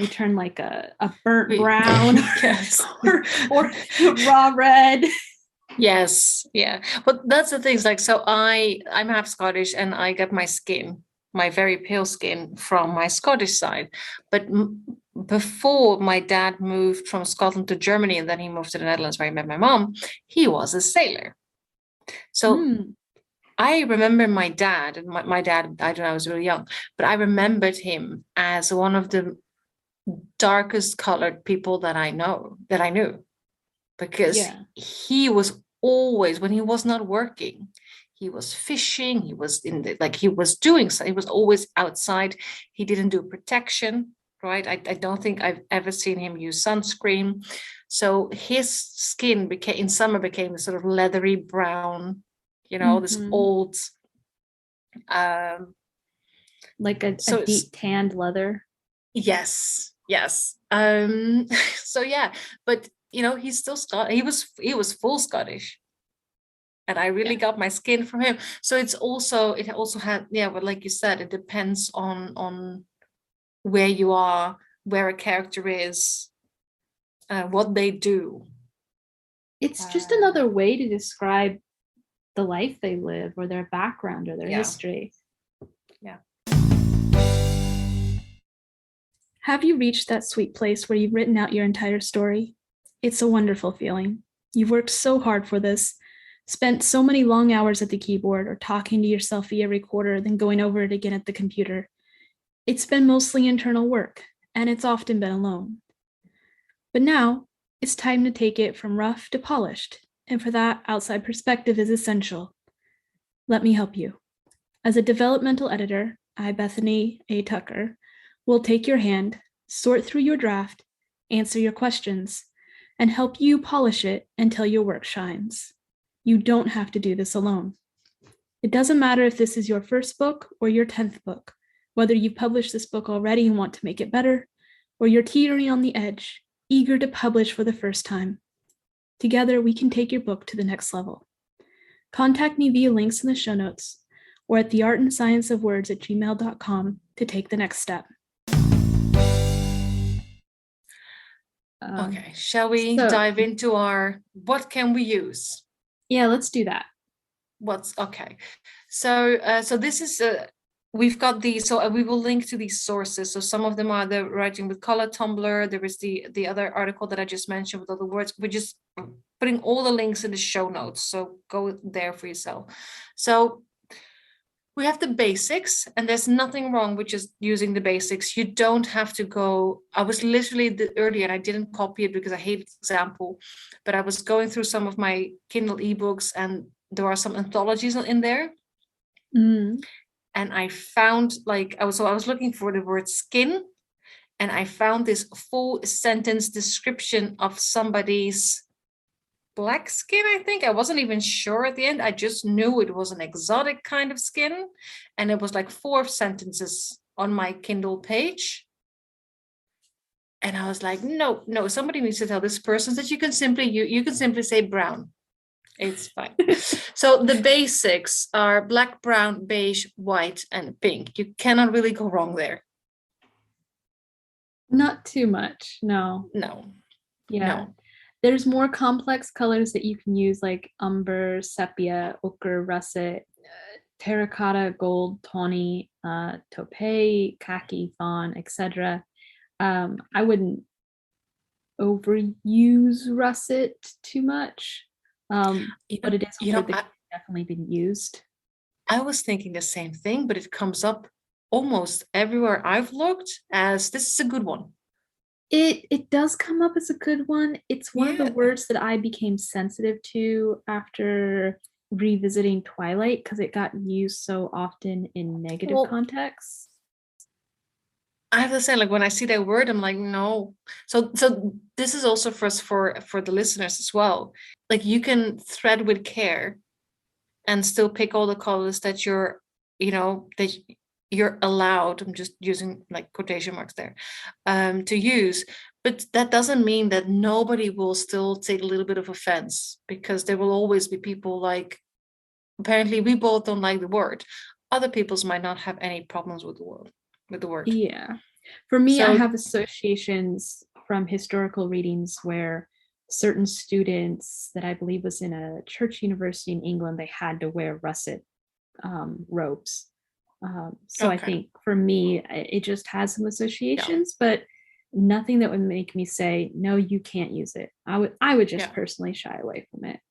turn like a burnt brown yes. or raw red. Yes, yeah. But that's the thing. Like, so I'm half Scottish, and I got my skin, my very pale skin, from my Scottish side. But before my dad moved from Scotland to Germany, and then he moved to the Netherlands where he met my mom, he was a sailor. So I remember my dad, and my dad died when I was really young, but I remembered him as one of the darkest colored people that I knew. Because he was always, when he was not working, he was fishing, he was he was doing something, he was always outside. He didn't do protection, right? I don't think I've ever seen him use sunscreen. So his skin in summer became a sort of leathery brown, this old. Like a deep tanned leather. Yes. So yeah, but he's still Scottish. He was full Scottish, and I really got my skin from him. So it also had, but like you said, it depends on where you are, where a character is, what they do. It's just another way to describe the life they live, or their background, or their history. Yeah. Have you reached that sweet place where you've written out your entire story? It's a wonderful feeling. You've worked so hard for this, spent so many long hours at the keyboard, or talking to yourself via recorder, then going over it again at the computer. It's been mostly internal work, and it's often been alone. But now, it's time to take it from rough to polished, and for that, outside perspective is essential. Let me help you. As a developmental editor, I, Bethany A. Tucker, will take your hand, sort through your draft, answer your questions, and help you polish it until your work shines. You don't have to do this alone. It doesn't matter if this is your first book or your 10th book, whether you've published this book already and want to make it better, or you're teetering on the edge, eager to publish for the first time. Together, we can take your book to the next level. Contact me via links in the show notes, or at theartandscienceofwords@gmail.com to take the next step. Okay, shall we dive into what can we use? Yeah, let's do that. Okay. So this is we've got these, so we will link to these sources. So some of them are the Writing with Color Tumblr. There is the other article that I just mentioned with all the words. We're just putting all the links in the show notes, so go there for yourself. So we have the basics, and there's nothing wrong with just using the basics. You don't have to go. I was literally earlier, and I didn't copy it because I hate the example, but I was going through some of my Kindle ebooks, and there are some anthologies in there. Mm. And I found, like, I was looking for the word skin, and I found this full sentence description of somebody's black skin, I think. I wasn't even sure at the end. I just knew it was an exotic kind of skin. And it was like 4 sentences on my Kindle page. And I was like, no, somebody needs to tell this person that you can simply say brown. It's fine. So the basics are black, brown, beige, white, and pink. You cannot really go wrong there. Not too much. No. Yeah. No. There's more complex colors that you can use, like umber, sepia, ochre, russet, terracotta, gold, tawny, taupe, khaki, fawn, etc. I wouldn't overuse russet too much, but it is a word that definitely been used. I was thinking the same thing, but it comes up almost everywhere I've looked as this is a good one. It does come up as a good one. It's one of the words that I became sensitive to after revisiting Twilight, because it got used so often in negative contexts. I have to say, like, when I see that word, I'm like, no. So this is also for the listeners as well. Like, you can thread with care and still pick all the colors that you're allowed. I'm just using like quotation marks there, to use. But that doesn't mean that nobody will still take a little bit of offense, because there will always be people like, apparently we both don't like the word. Other people's might not have any problems with the word. Yeah. For me, I have associations from historical readings where certain students that I believe was in a church university in England, they had to wear russet robes. So I think for me, it just has some associations, but nothing that would make me say, no, you can't use it. I would just personally shy away from it.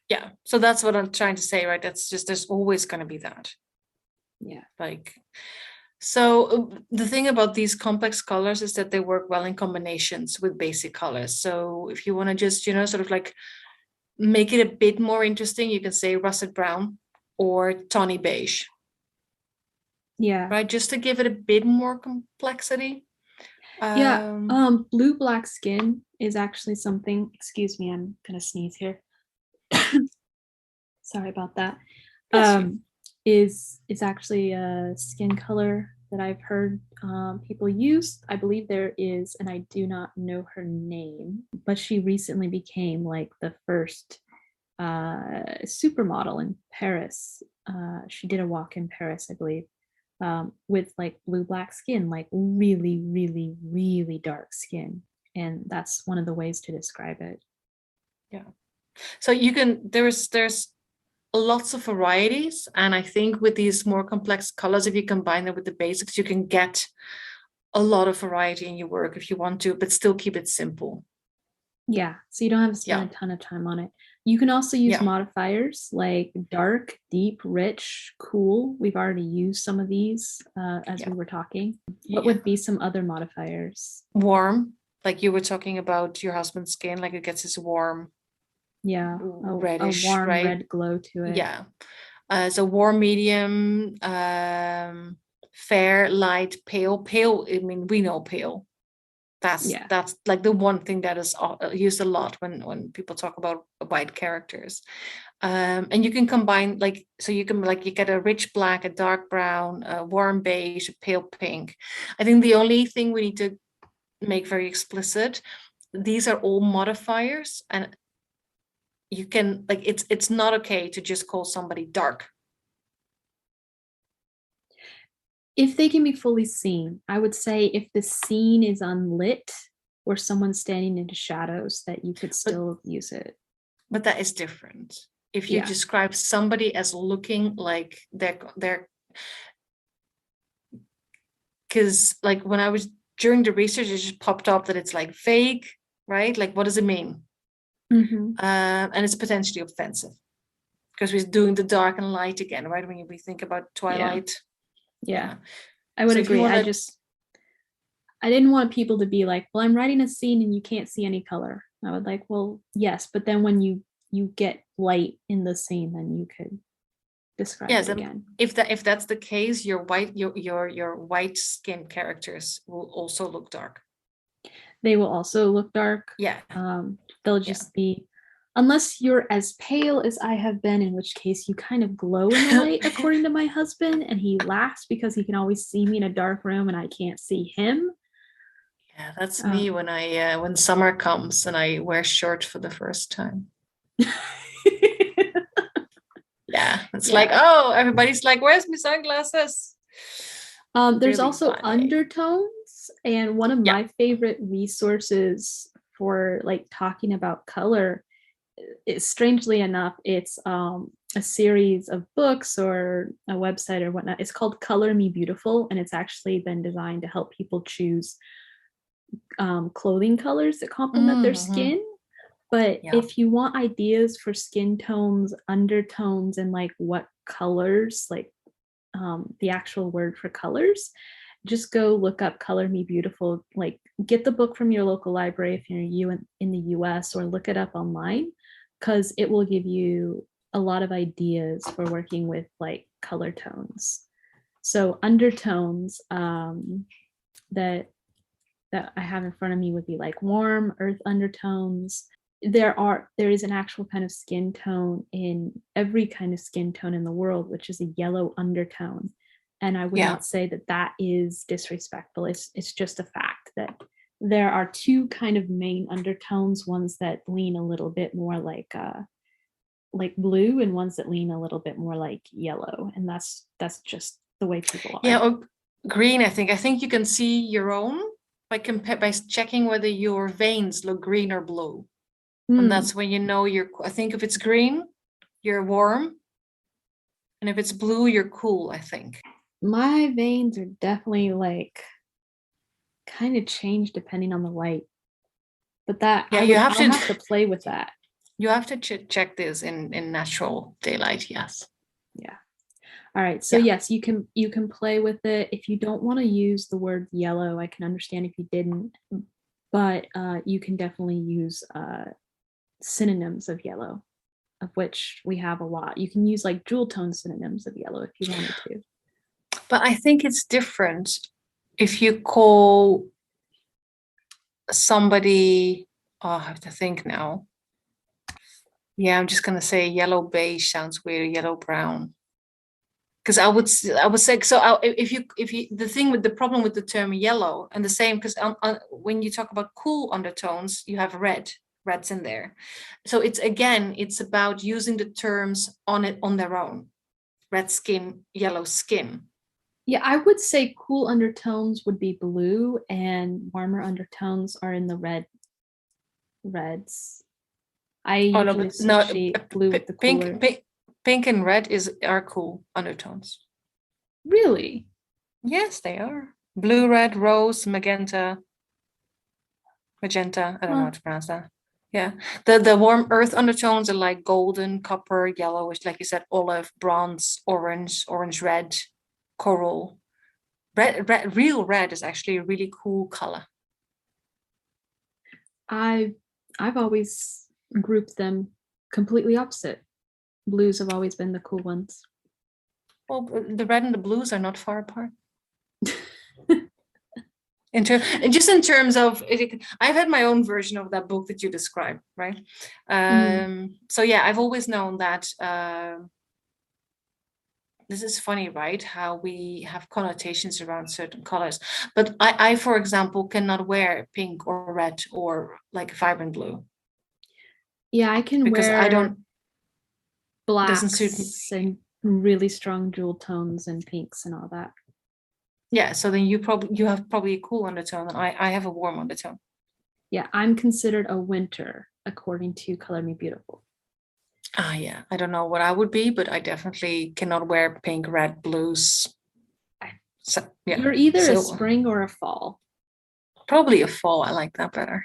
Yeah. So that's what I'm trying to say, right? That's just, there's always going to be that. Yeah. Like, so the thing about these complex colors is that they work well in combinations with basic colors. So if you want to just, sort of like make it a bit more interesting, you can say russet brown or tawny beige. Yeah. Right. Just to give it a bit more complexity. Blue black skin is actually something, excuse me, I'm gonna sneeze here. Sorry about that. Is actually a skin color that I've heard people use. I believe there is, and I do not know her name, but she recently became like the first supermodel in Paris. She did a walk in Paris, I believe, with like blue black skin, like really, really, really dark skin. And that's one of the ways to describe it. Yeah. So you can, there's lots of varieties, and I think with these more complex colors, if you combine them with the basics, you can get a lot of variety in your work if you want to, but still keep it simple. Yeah, so you don't have to spend a ton of time on it. You can also use modifiers like dark, deep, rich, cool. We've already used some of these as we were talking. What would be some other modifiers? Warm, like you were talking about your husband's skin, like it gets this warm, reddish, a warm right? red glow to it. Yeah. So warm, medium, fair, light, pale. I mean, we know pale. That's like the one thing that is used a lot when people talk about white characters. And you can combine, like, so you can, like, you get a rich black, a dark brown, a warm beige, a pale pink. I think the only thing we need to make very explicit, these are all modifiers, and you can, like, it's not okay to just call somebody dark. If they can be fully seen, I would say if the scene is unlit or someone's standing into shadows, that you could still use it. But that is different. If you describe somebody as looking like they're because like when I was during the research, it just popped up that it's like vague, right? Like, what does it mean? And it's potentially offensive because we're doing the dark and light again, right? When we think about Twilight. Yeah. I would agree. I didn't want people to be like, well, I'm writing a scene and you can't see any color. I would like, well, yes, but then when you get light in the scene, then you could describe it again. If that's the case, your white skin characters will also look dark. They will also look dark. Yeah. They'll just be, unless you're as pale as I have been, in which case you kind of glow in the light, according to my husband, and he laughs because he can always see me in a dark room and I can't see him. Yeah, that's me when I when summer comes and I wear shorts for the first time. Yeah, it's like, oh, everybody's like, where's my sunglasses? There's really also funny undertones, and one of my favorite resources for like talking about color is, strangely enough, it's a series of books or a website or whatnot. It's called Color Me Beautiful, and it's actually been designed to help people choose clothing colors that complement their skin. But if you want ideas for skin tones, undertones, and like what colors, like the actual word for colors, just go look up Color Me Beautiful. Like, get the book from your local library if you're in the US, or look it up online, because it will give you a lot of ideas for working with like color tones. So undertones that I have in front of me would be like warm earth undertones. There is an actual kind of skin tone in every kind of skin tone in the world, which is a yellow undertone. And I would not say that is disrespectful. It's just a fact that there are two kind of main undertones, ones that lean a little bit more like blue, and ones that lean a little bit more like yellow. And that's just the way people are. Yeah, or green, I think you can see your own by checking whether your veins look green or blue. And that's when you know I think if it's green, you're warm. And if it's blue, you're cool, I think. My veins are definitely like kind of change depending on the light. But that, I'll have to play with that. You have to check this in natural daylight, yes. Yeah. All right. So yes, you can play with it. If you don't want to use the word yellow, I can understand if you didn't. But you can definitely use synonyms of yellow, of which we have a lot. You can use like jewel tone synonyms of yellow if you wanted to. But I think it's different if you call somebody, I have to think now. Yeah, I'm just gonna say yellow beige sounds weird, yellow brown. Because I would say so. If you the problem with the term yellow, and the same, because when you talk about cool undertones, you have red's in there. So it's about using the terms on their own. Red skin, yellow skin. Yeah, I would say cool undertones would be blue, and warmer undertones are in the reds. I usually associate blue with the cooler. Pink and red are cool undertones. Really? Yes, they are. Blue, red, rose, magenta. I don't know how to pronounce that. Yeah, the warm earth undertones are like golden, copper, yellowish, like you said, olive, bronze, orange, red, coral. Real red is actually a really cool color. I've always grouped them completely opposite. Blues have always been the cool ones. Well, the red and the blues are not far apart. In terms of it, I've had my own version of that book that you described, right? So yeah, I've always known that this is funny, right? How we have connotations around certain colors. But I, for example, cannot wear pink or red or like vibrant blue. Yeah, I can because wear I don't blacks and really strong jewel tones and pinks and all that. Yeah, so then you have probably a cool undertone, and I have a warm undertone. Yeah, I'm considered a winter according to Color Me Beautiful. Yeah, I don't know what I would be, but I definitely cannot wear pink, red, blues. So, yeah. You're either a spring or a fall. Probably a fall. I like that better.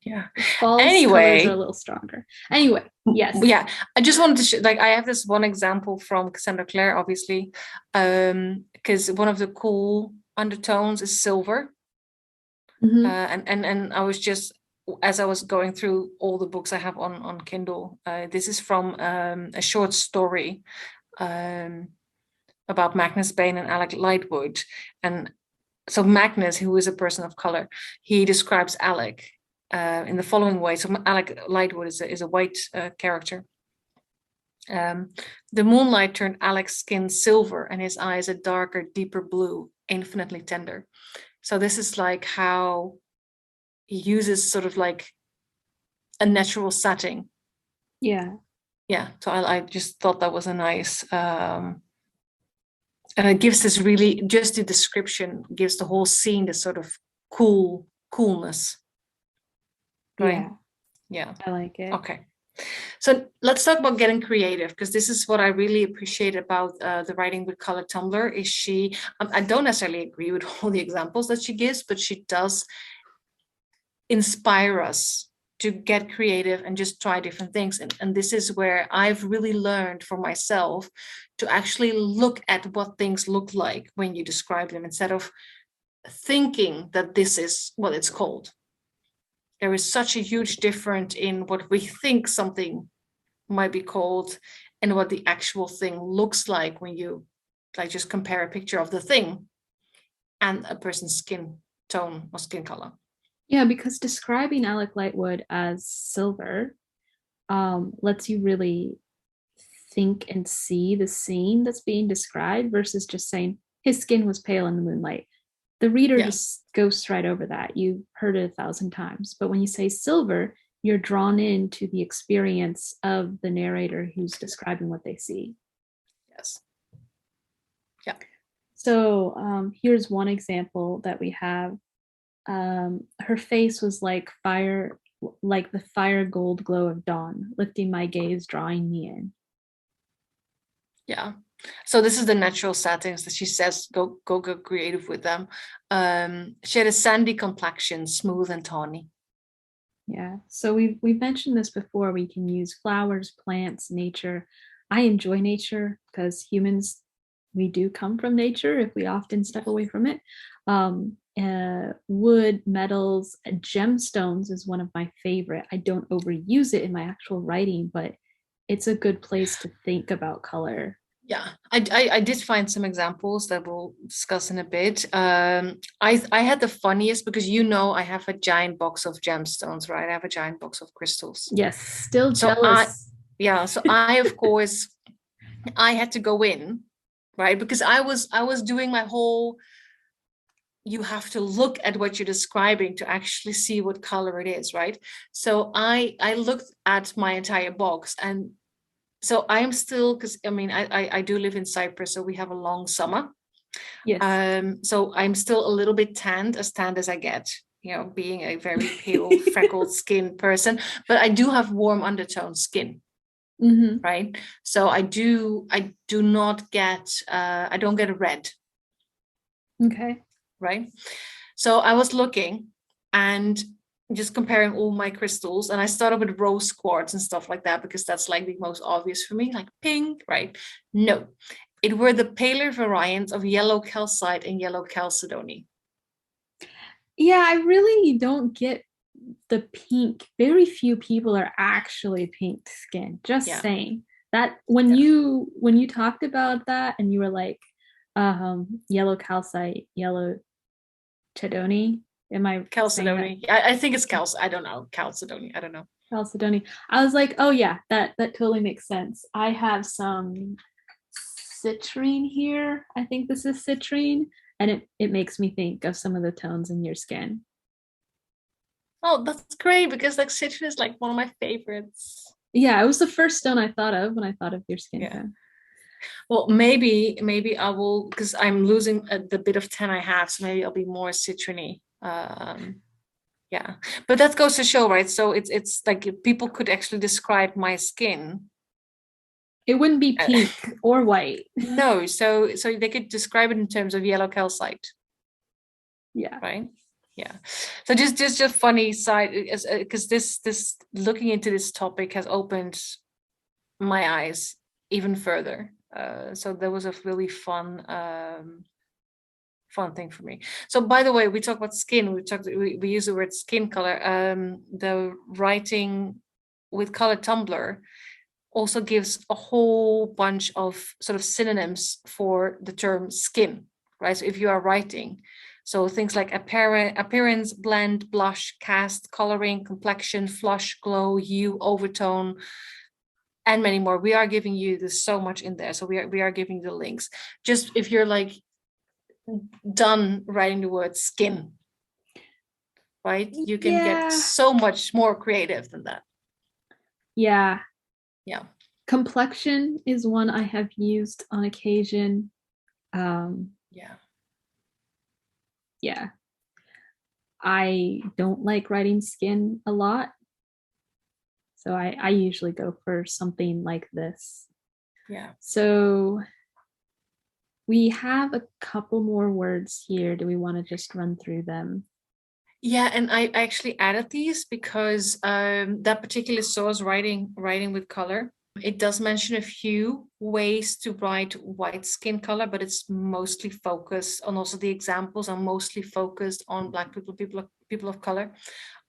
Yeah. Fall's colors are a little stronger. Anyway, yes. Yeah. I just wanted to like, I have this one example from Cassandra Clare, obviously, because one of the cool undertones is silver. Mm-hmm. And I was just, as I was going through all the books I have on Kindle, this is from a short story about Magnus Bane and Alec Lightwood. And so Magnus, who is a person of color, he describes Alec in the following way. So Alec Lightwood is a white character. The moonlight turned Alec's skin silver and his eyes a darker, deeper blue, infinitely tender. So this is like how he uses sort of like a natural setting. Yeah. Yeah. So I just thought that was a nice, and it gives this really, just the description gives the whole scene this sort of coolness. Right? Yeah. I like it. Okay. So let's talk about getting creative, because this is what I really appreciate about the Writing with Color Tumblr. Is she, I don't necessarily agree with all the examples that she gives, but she does inspire us to get creative and just try different things. And this is where I've really learned for myself to actually look at what things look like when you describe them, instead of thinking that this is what it's called. There is such a huge difference in what we think something might be called and what the actual thing looks like when you like just compare a picture of the thing and a person's skin tone or skin color. Yeah, because describing Alec Lightwood as silver lets you really think and see the scene that's being described versus just saying his skin was pale in the moonlight. The reader just goes right over that. You've heard it 1,000 times. But when you say silver, you're drawn into the experience of the narrator who's describing what they see. Yes. Yeah. So here's one example that we have. Her face was like fire, like the fire gold glow of dawn, lifting my gaze, drawing me in. Yeah. So this is the natural settings that she says, go creative with them. She had a sandy complexion, smooth and tawny. Yeah. So we've mentioned this before. We can use flowers, plants, nature. I enjoy nature because humans, we do come from nature if we often step away from it. Wood, metals, gemstones is one of my favorite. I don't overuse it in my actual writing, but it's a good place to think about color. Yeah, I did find some examples that we'll discuss in a bit. I had the funniest, because I have a giant box of gemstones, right? I have a giant box of crystals. Yes, still jealous. So I of course I had to go in, right? Because I was doing my whole, you have to look at what you're describing to actually see what color it is, right? So I looked at my entire box, and so I'm still, because I do live in Cyprus, so we have a long summer. Yes. So I'm still a little bit tanned as I get, being a very pale, freckled skin person, but I do have warm undertone skin. Mm-hmm. Right? So I do not get, I don't get a red. Okay. Right? So I was looking and just comparing all my crystals, and I started with rose quartz and stuff like that, because that's like the most obvious for me, like pink, right? No, it were the paler variants of yellow calcite and yellow chalcedony. Yeah, I really don't get the pink. Very few people are actually pink skin. Just saying that when you talked about that and you were like, yellow calcite, yellow chedoni. Am I Chalcedony? I think it's I don't know. Chalcedony. I don't know. Chalcedony. I was like, oh yeah, that totally makes sense. I have some citrine here. I think this is citrine, and it makes me think of some of the tones in your skin. Oh, that's great, because like citrine is like one of my favorites. Yeah, it was the first stone I thought of when I thought of your skin tone. Well, maybe I will, because I'm losing the bit of tan I have, so maybe I'll be more citrony. Yeah, but that goes to show, right? So it's like people could actually describe my skin It wouldn't be pink or white. No, so they could describe it in terms of yellow calcite. Yeah. Right. Yeah. So just a funny side, because this looking into this topic has opened my eyes even further. So that was a really fun thing for me. So by the way, we talk about skin. We use the word skin color. The writing with color Tumblr also gives a whole bunch of sort of synonyms for the term skin, right? So if you are writing, so things like appearance, blend, blush, cast, coloring, complexion, flush, glow, hue, overtone, and many more. We are giving you this so much in there. So we are giving the links. Just if you're like done writing the word skin, right? You can get so much more creative than that. Yeah. Yeah. Complexion is one I have used on occasion. Yeah. I don't like writing skin a lot. So I usually go for something like this. Yeah. So we have a couple more words here. Do we want to just run through them? Yeah, and I actually added these because that particular source writing with color, it does mention a few ways to write white skin color, but it's mostly focused on, also the examples are mostly focused on Black people of color.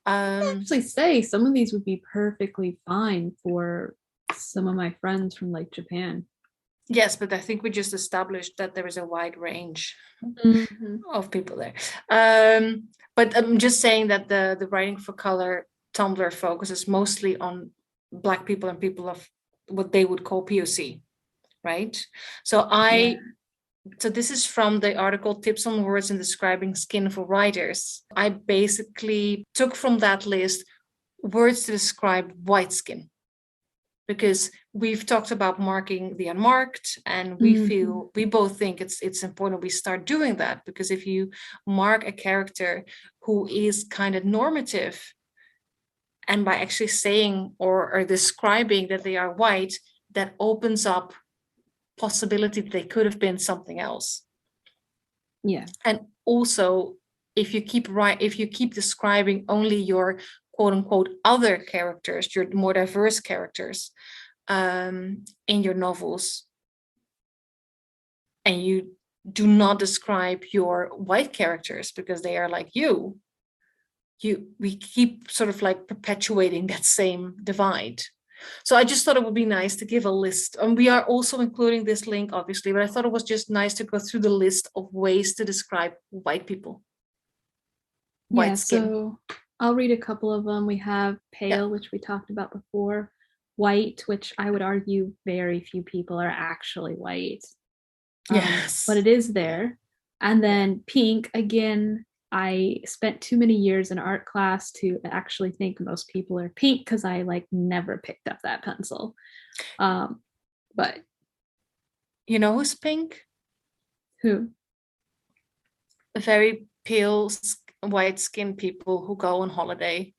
I actually say some of these would be perfectly fine for some of my friends from like Japan. Yes, but I think we just established that there is a wide range of people there. But I'm just saying that the writing for color Tumblr focuses mostly on Black people and people of what they would call POC, right? So so this is from the article Tips on Words in Describing Skin for Writers. I basically took from that list words to describe white skin, because we've talked about marking the unmarked, and we both think it's important we start doing that, because if you mark a character who is kind of normative, and by actually saying or describing that they are white, that opens up possibility that they could have been something else. Yeah. And also, if you keep describing only your quote unquote other characters, your more diverse characters in your novels, and you do not describe your white characters because they are like we keep sort of like perpetuating that same divide. So I just thought it would be nice to give a list, and we are also including this link obviously, but I thought it was just nice to go through the list of ways to describe white people, white skin. So I'll read a couple of them. We have pale, which we talked about before, white, which I would argue very few people are actually white. Yes, but it is there. And then pink, again, I spent too many years in art class to actually think most people are pink, because I like never picked up that pencil. But you know who's pink? Who? Very pale white skin people who go on holiday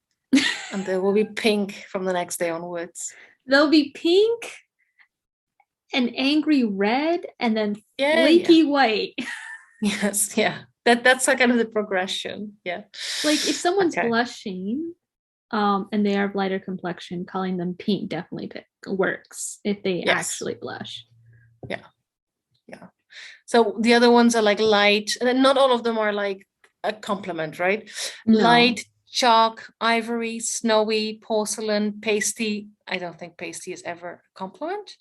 and they will be pink from the next day onwards. They'll be pink and angry red and then flaky white. Yes, yeah. That's like kind of the progression. Yeah. Like if someone's blushing and they are lighter complexion, calling them pink definitely works if they actually blush. Yeah. Yeah. So the other ones are like light, and not all of them are like a compliment, right? No. Light, chalk, ivory, snowy, porcelain, pasty. I don't think pasty is ever a compliment.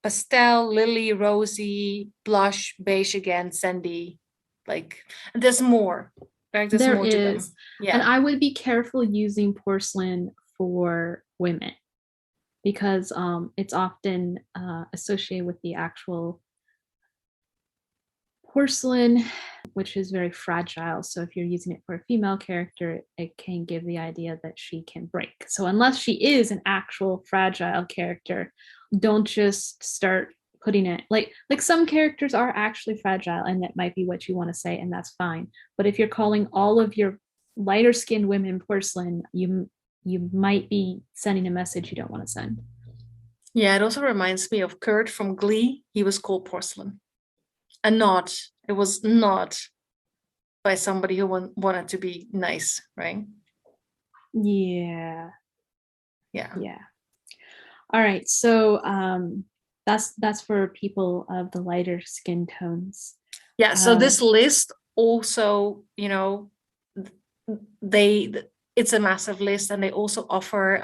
Pastel, lily, rosy, blush, beige again, sandy. Like, and there's more. Right? There's more to them. Yeah. And I would be careful using porcelain for women, because it's often associated with the actual porcelain, which is very fragile. So if you're using it for a female character, it can give the idea that she can break. So unless she is an actual fragile character, don't just start putting it like some characters are actually fragile, and that might be what you want to say, and that's fine. But if you're calling all of your lighter skinned women porcelain, you might be sending a message you don't want to send. Yeah, it also reminds me of Kurt from Glee. He was called porcelain. And it was not by somebody who wanted to be nice, right? Yeah. Yeah. Yeah. All right. So that's for people of the lighter skin tones. Yeah. So this list also, you know, it's a massive list, and they also offer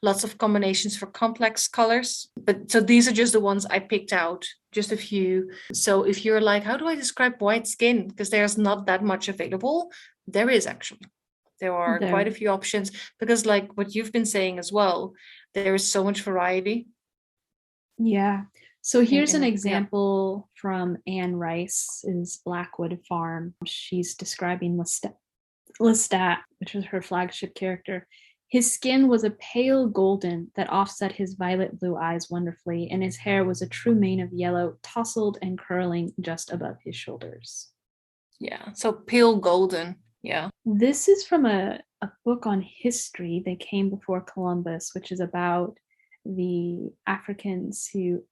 lots of combinations for complex colors. But so these are just the ones I picked out, just a few. So if you're like, how do I describe white skin? Because there's not that much available. There is actually. There are quite a few options, because like what you've been saying as well, there is so much variety. Yeah. So here's an example from Anne Rice's Blackwood Farm. She's describing Lestat, which was her flagship character. His skin was a pale golden that offset his violet blue eyes wonderfully, and his hair was a true mane of yellow, tousled and curling just above his shoulders. Yeah, so pale golden. Yeah. This is from a book on history that came before Columbus, which is about the Africans who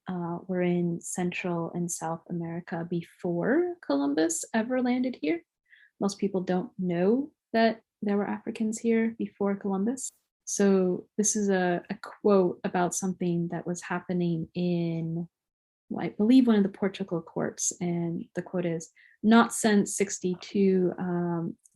were in Central and South America before Columbus ever landed here. Most people don't know that there were Africans here before Columbus. So this is a quote about something that was happening in, well, I believe, one of the Portugal courts. And the quote is, not since 62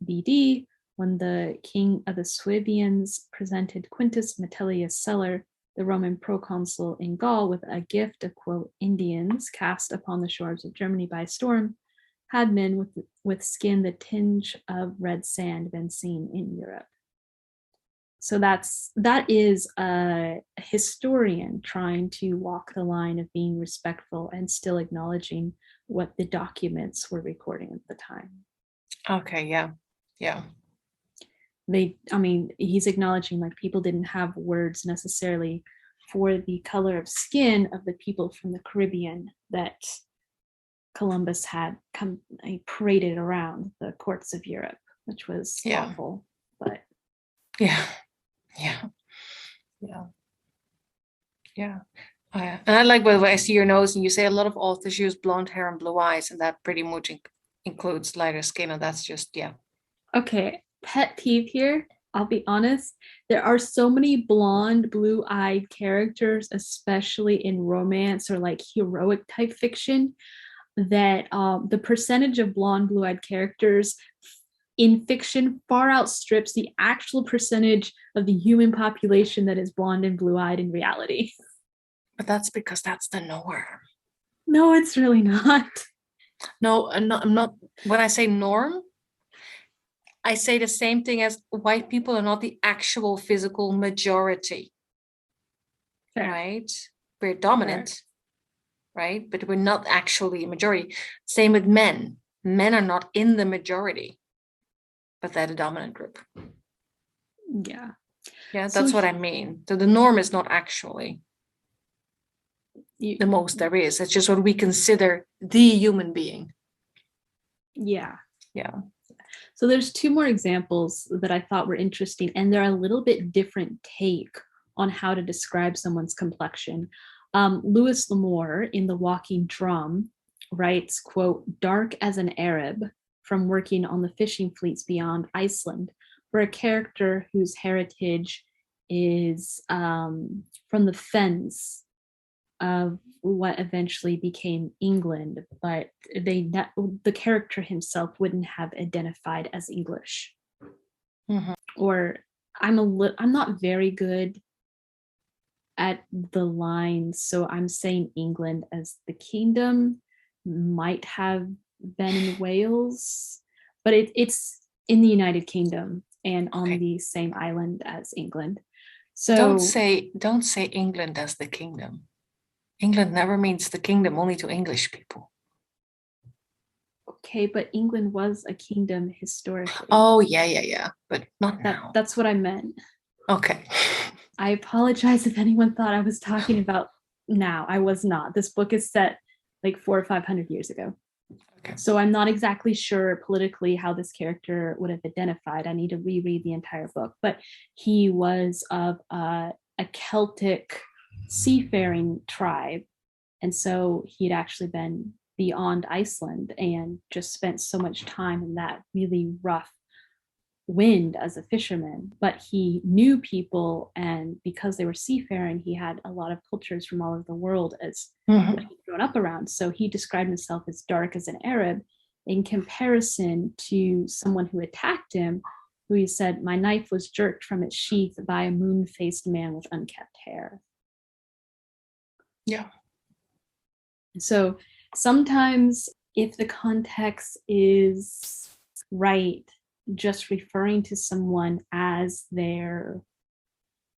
BD, when the king of the Suevians presented Quintus Metellus Celer, the Roman proconsul in Gaul, with a gift of, quote, Indians cast upon the shores of Germany by storm, had men with skin the tinge of red sand been seen in Europe. So that is a historian trying to walk the line of being respectful and still acknowledging what the documents were recording at the time. Okay, yeah. Yeah. He's acknowledging like people didn't have words necessarily for the color of skin of the people from the Caribbean that Columbus had paraded around the courts of Europe, which was awful. But yeah. And I like, by the way, I see your nose, and you say a lot of authors use blonde hair and blue eyes, and that pretty much includes lighter skin, and that's just, yeah. Okay, pet peeve here. I'll be honest. There are so many blonde, blue-eyed characters, especially in romance or like heroic type fiction, that the percentage of blonde, blue-eyed characters in fiction far outstrips the actual percentage of the human population that is blonde and blue-eyed in reality. But that's because that's the norm. No, it's really not. No, I'm not. When I say norm, I say the same thing as white people are not the actual physical majority. Fair. Right? We're dominant. Fair. Right? But we're not actually a majority. Same with men. Men are not in the majority, but they're the dominant group. Yeah. Yeah, that's what I mean. So the norm is not actually the most there is. It's just what we consider the human being. Yeah. Yeah. So there's two more examples that I thought were interesting, and they're a little bit different take on how to describe someone's complexion. Louis L'Amour in The Walking Drum writes, quote, dark as an Arab from working on the fishing fleets beyond Iceland, for a character whose heritage is from the fens of what eventually became England, but the character himself wouldn't have identified as English. Mm-hmm. Or I'm not very good at the lines, so I'm saying England as the kingdom, might have been in Wales, but it's in the United Kingdom and on the same island as England. So don't say England as the kingdom. England never means the kingdom, only to English people. Okay, but England was a kingdom historically. Oh, yeah. But not now. That's what I meant. Okay. I apologize if anyone thought I was talking about now. I was not. This book is set like 400 or 500 years ago. Okay. So I'm not exactly sure politically how this character would have identified. I need to reread the entire book. But he was of a Celtic seafaring tribe. And so he'd actually been beyond Iceland and just spent so much time in that really rough wind as a fisherman. But he knew people, and because they were seafaring, he had a lot of cultures from all over the world as what he'd grown up around. So he described himself as dark as an Arab in comparison to someone who attacked him, who he said, "My knife was jerked from its sheath by a moon-faced man with unkept hair." Yeah. So sometimes if the context is right, just referring to someone as their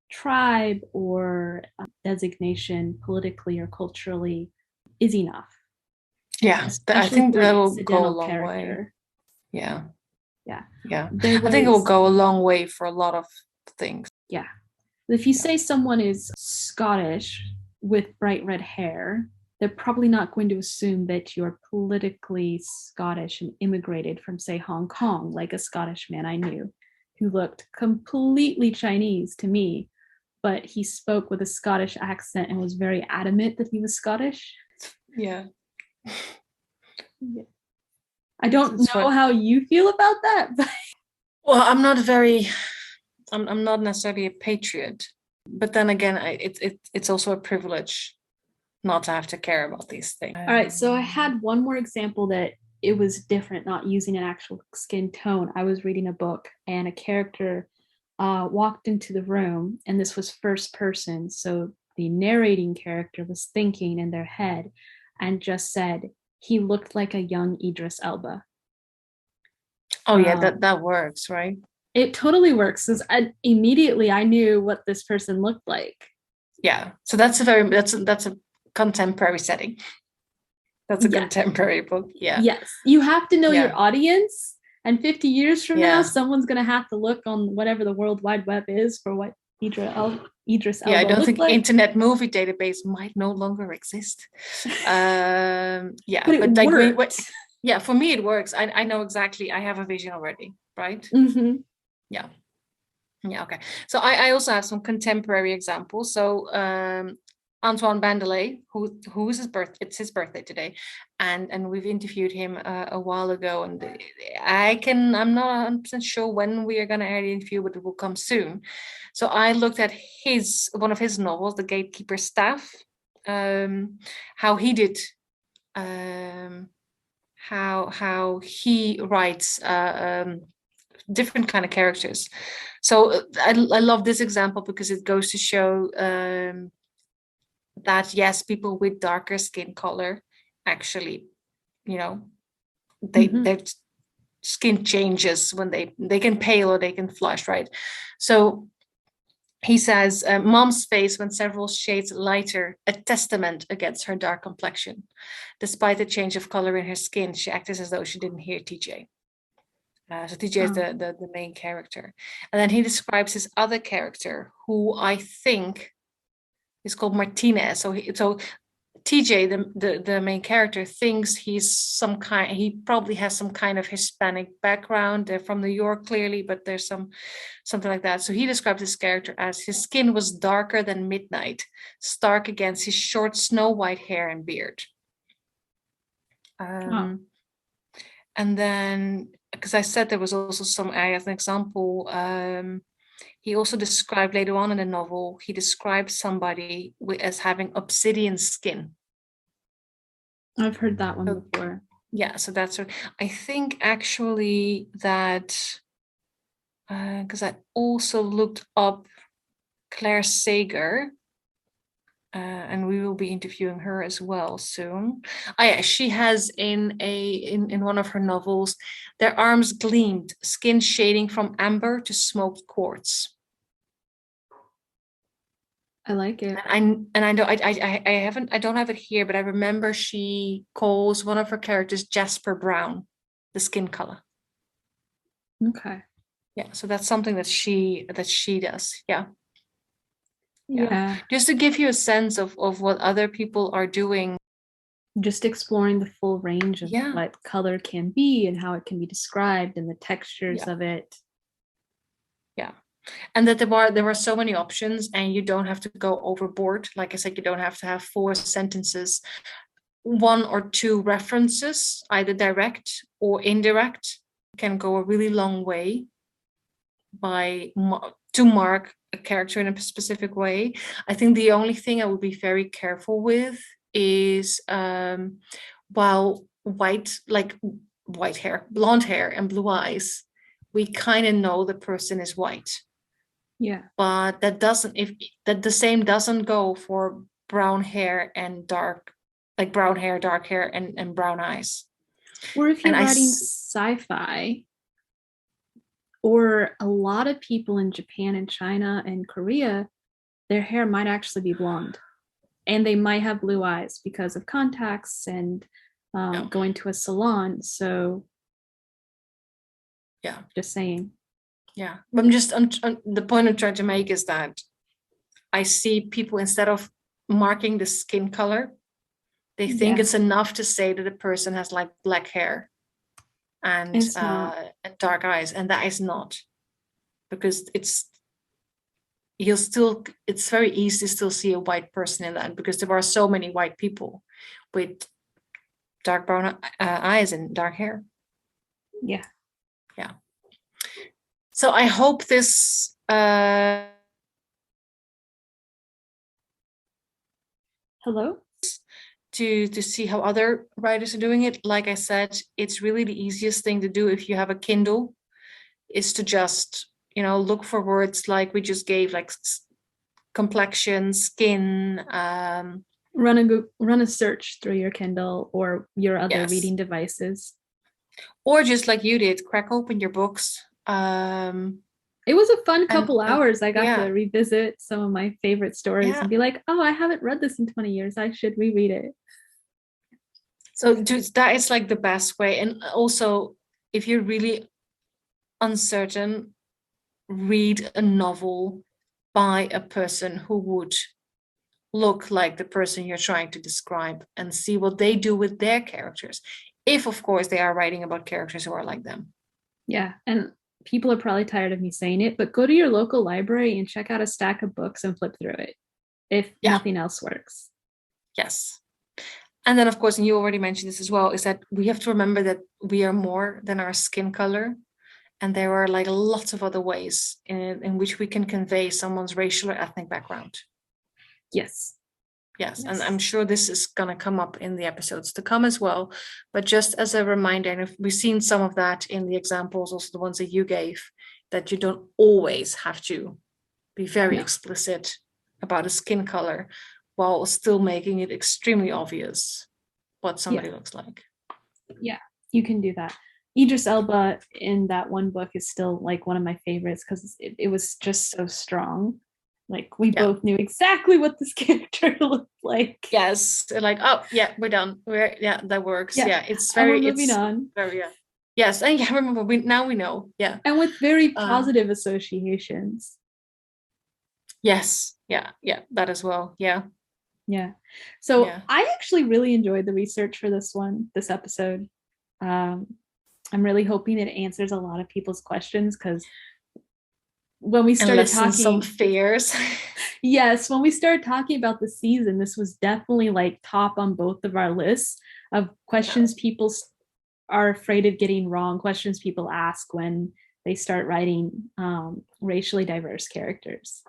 tribe or designation politically or culturally is enough. Yeah, I think that will go a long way. Yeah. Yeah. Yeah. I think it will go a long way for a lot of things. Yeah. If you say someone is Scottish with bright red hair, they're probably not going to assume that you're politically Scottish and immigrated from, say, Hong Kong, like a Scottish man I knew who looked completely Chinese to me, but he spoke with a Scottish accent and was very adamant that he was Scottish. Yeah. I don't know how you feel about that. But well, I'm not necessarily a patriot, but then again, it's also a privilege not to have to care about these things. All right, so I had one more example that it was different, not using an actual skin tone. I was reading a book and a character walked into the room, and this was first person. So the narrating character was thinking in their head and just said, he looked like a young Idris Elba. Oh yeah, that works, right? It totally works, because immediately I knew what this person looked like. Yeah, so that's a contemporary setting. That's a contemporary book. Yeah. Yes, you have to know your audience, and 50 years from now, someone's gonna have to look on whatever the World Wide Web is for what Idris Elba. I don't think like. Internet Movie Database might no longer exist. But like yeah, for me it works. I know exactly. I have a vision already, right? Mm-hmm. Yeah. Yeah. Okay. So I also have some contemporary examples. So Antoine Bandelet, who is it's his birthday today, and we've interviewed him a while ago, and I'm not 100% sure when we are going to air the interview, but it will come soon. So I looked at one of his novels, The Gatekeeper's Staff, how he did, how he writes different kind of characters. So I love this example because it goes to show that yes, people with darker skin color actually, their skin changes when they can pale or they can flush, right? So he says, Mom's face when several shades lighter, a testament against her dark complexion. Despite the change of color in her skin, she acted as though she didn't hear TJ. So TJ is the main character. And then he describes his other character, who I think is called Martinez. So TJ, the main character, thinks he probably has some kind of Hispanic background. They're from New York, clearly, but there's something like that. So he describes his character as his skin was darker than midnight, stark against his short snow white hair and beard. And then, because I said there was also some, as an example, he also described later on in the novel, he described somebody as having obsidian skin. I've heard that one before. Yeah, so that's what I think actually that, because I also looked up Claire Sager, and we will be interviewing her as well soon. She has in one of her novels, their arms gleamed, skin shading from amber to smoked quartz. I like it. And I know I don't have it here, but I remember she calls one of her characters Jasper Brown, the skin color. Okay. Yeah, so that's something that she does. Yeah. Just to give you a sense of what other people are doing. Just exploring the full range of what color can be and how it can be described and the textures of it. Yeah. And that there are so many options, and you don't have to go overboard. Like I said, you don't have to have 4 sentences, 1 or 2 references, either direct or indirect, can go a really long way to mark a character in a specific way. I think the only thing I would be very careful with is while white hair, blonde hair, and blue eyes, we kind of know the person is white. Yeah. But the same doesn't go for brown hair and dark hair and brown eyes. Or if you're writing sci-fi, or a lot of people in Japan and China and Korea, their hair might actually be blonde. And they might have blue eyes because of contacts and going to a salon. So yeah, just saying. Yeah, but the point I'm trying to make is that I see people, instead of marking the skin color, they think it's enough to say that the person has like black hair and dark eyes, and that is not, because it's very easy to still see a white person in that, because there are so many white people with dark brown eyes and dark hair. Yeah. So I hope this hello, to see how other writers are doing it. Like I said, it's really the easiest thing to do if you have a Kindle, is to just, look for words like we just gave, like complexion, skin. Run a search through your Kindle or your other reading devices. Or just like you did, crack open your books. It was a fun couple hours. I got to revisit some of my favorite stories and be like, oh, I haven't read this in 20 years. I should reread it. So that is like the best way. And also, if you're really uncertain, read a novel by a person who would look like the person you're trying to describe, and see what they do with their characters. If, of course, they are writing about characters who are like them. Yeah. And people are probably tired of me saying it, but go to your local library and check out a stack of books and flip through it if nothing else works. Yes. And then, of course, and you already mentioned this as well, is that we have to remember that we are more than our skin color. And there are like lots of other ways in which we can convey someone's racial or ethnic background. Yes. And I'm sure this is going to come up in the episodes to come as well. But just as a reminder, and if we've seen some of that in the examples, also the ones that you gave, that you don't always have to be very explicit about a skin color, while still making it extremely obvious what somebody looks like. Yeah, you can do that. Idris Elba in that one book is still like one of my favorites, because it was just so strong. Like we both knew exactly what this character looked like. Yes, like, oh yeah, we're done. That works. Yeah, it's very. We're moving on. Very yes, and remember, we know. Yeah, and with very positive associations. Yes. Yeah, that as well. Yeah. So I actually really enjoyed the research for this episode. I'm really hoping it answers a lot of people's questions, because when we started talking, some fears. Yes, when we started talking about the season, this was definitely like top on both of our lists of questions people are afraid of getting wrong, questions people ask when they start writing racially diverse characters.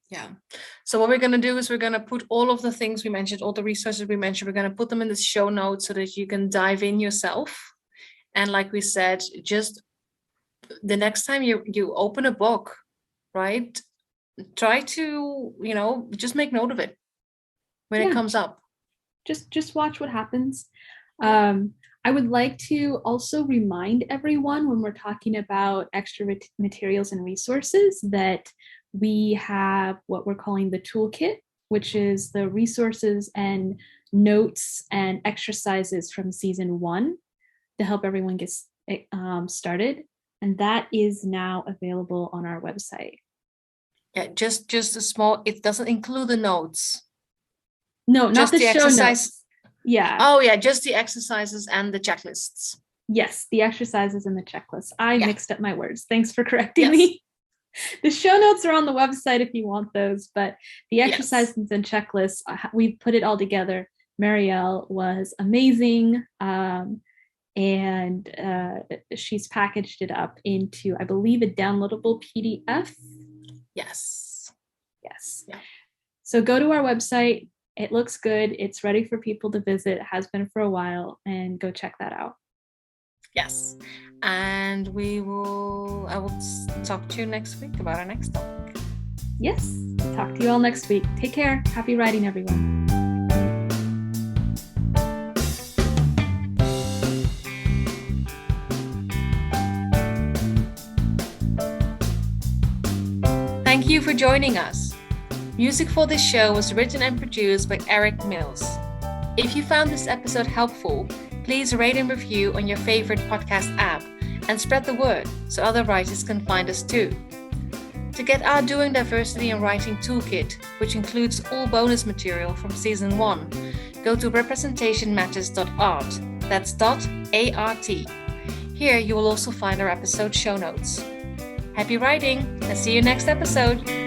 Yeah. So what we're going to do is we're going to put all of the things we mentioned, all the resources we mentioned, we're going to put them in the show notes so that you can dive in yourself. And like we said, just the next time you open a book, right, try to, just make note of it when it comes up. Just watch what happens. I would like to also remind everyone, when we're talking about extra materials and resources, that we have what we're calling the toolkit, which is the resources and notes and exercises from season 1 to help everyone get started. And that is now available on our website. Yeah, just a small, it doesn't include the notes. No, not the show notes. Yeah. Oh yeah, just the exercises and the checklists. Yes, the exercises and the checklists. I mixed up my words. Thanks for correcting me. The show show notes are on the website if you want those, but the exercises and checklists, we put it all together. Mariëlle was amazing. And she's packaged it up into, I believe, a downloadable PDF. Yes. Yeah. So go to our website. It looks good. It's ready for people to visit. It has been for a while, and go check that out. Yes. And I will talk to you next week about our next topic. Yes. Talk to you all next week. Take care. Happy writing, everyone. Thank you for joining us. Music for this show was written and produced by Eric Mills. If you found this episode helpful, please rate and review on your favorite podcast app and spread the word so other writers can find us too. To get our Doing Diversity in Writing Toolkit, which includes all bonus material from Season 1, go to representationmatters.art. That's .art. Here you will also find our episode show notes. Happy writing, and see you next episode!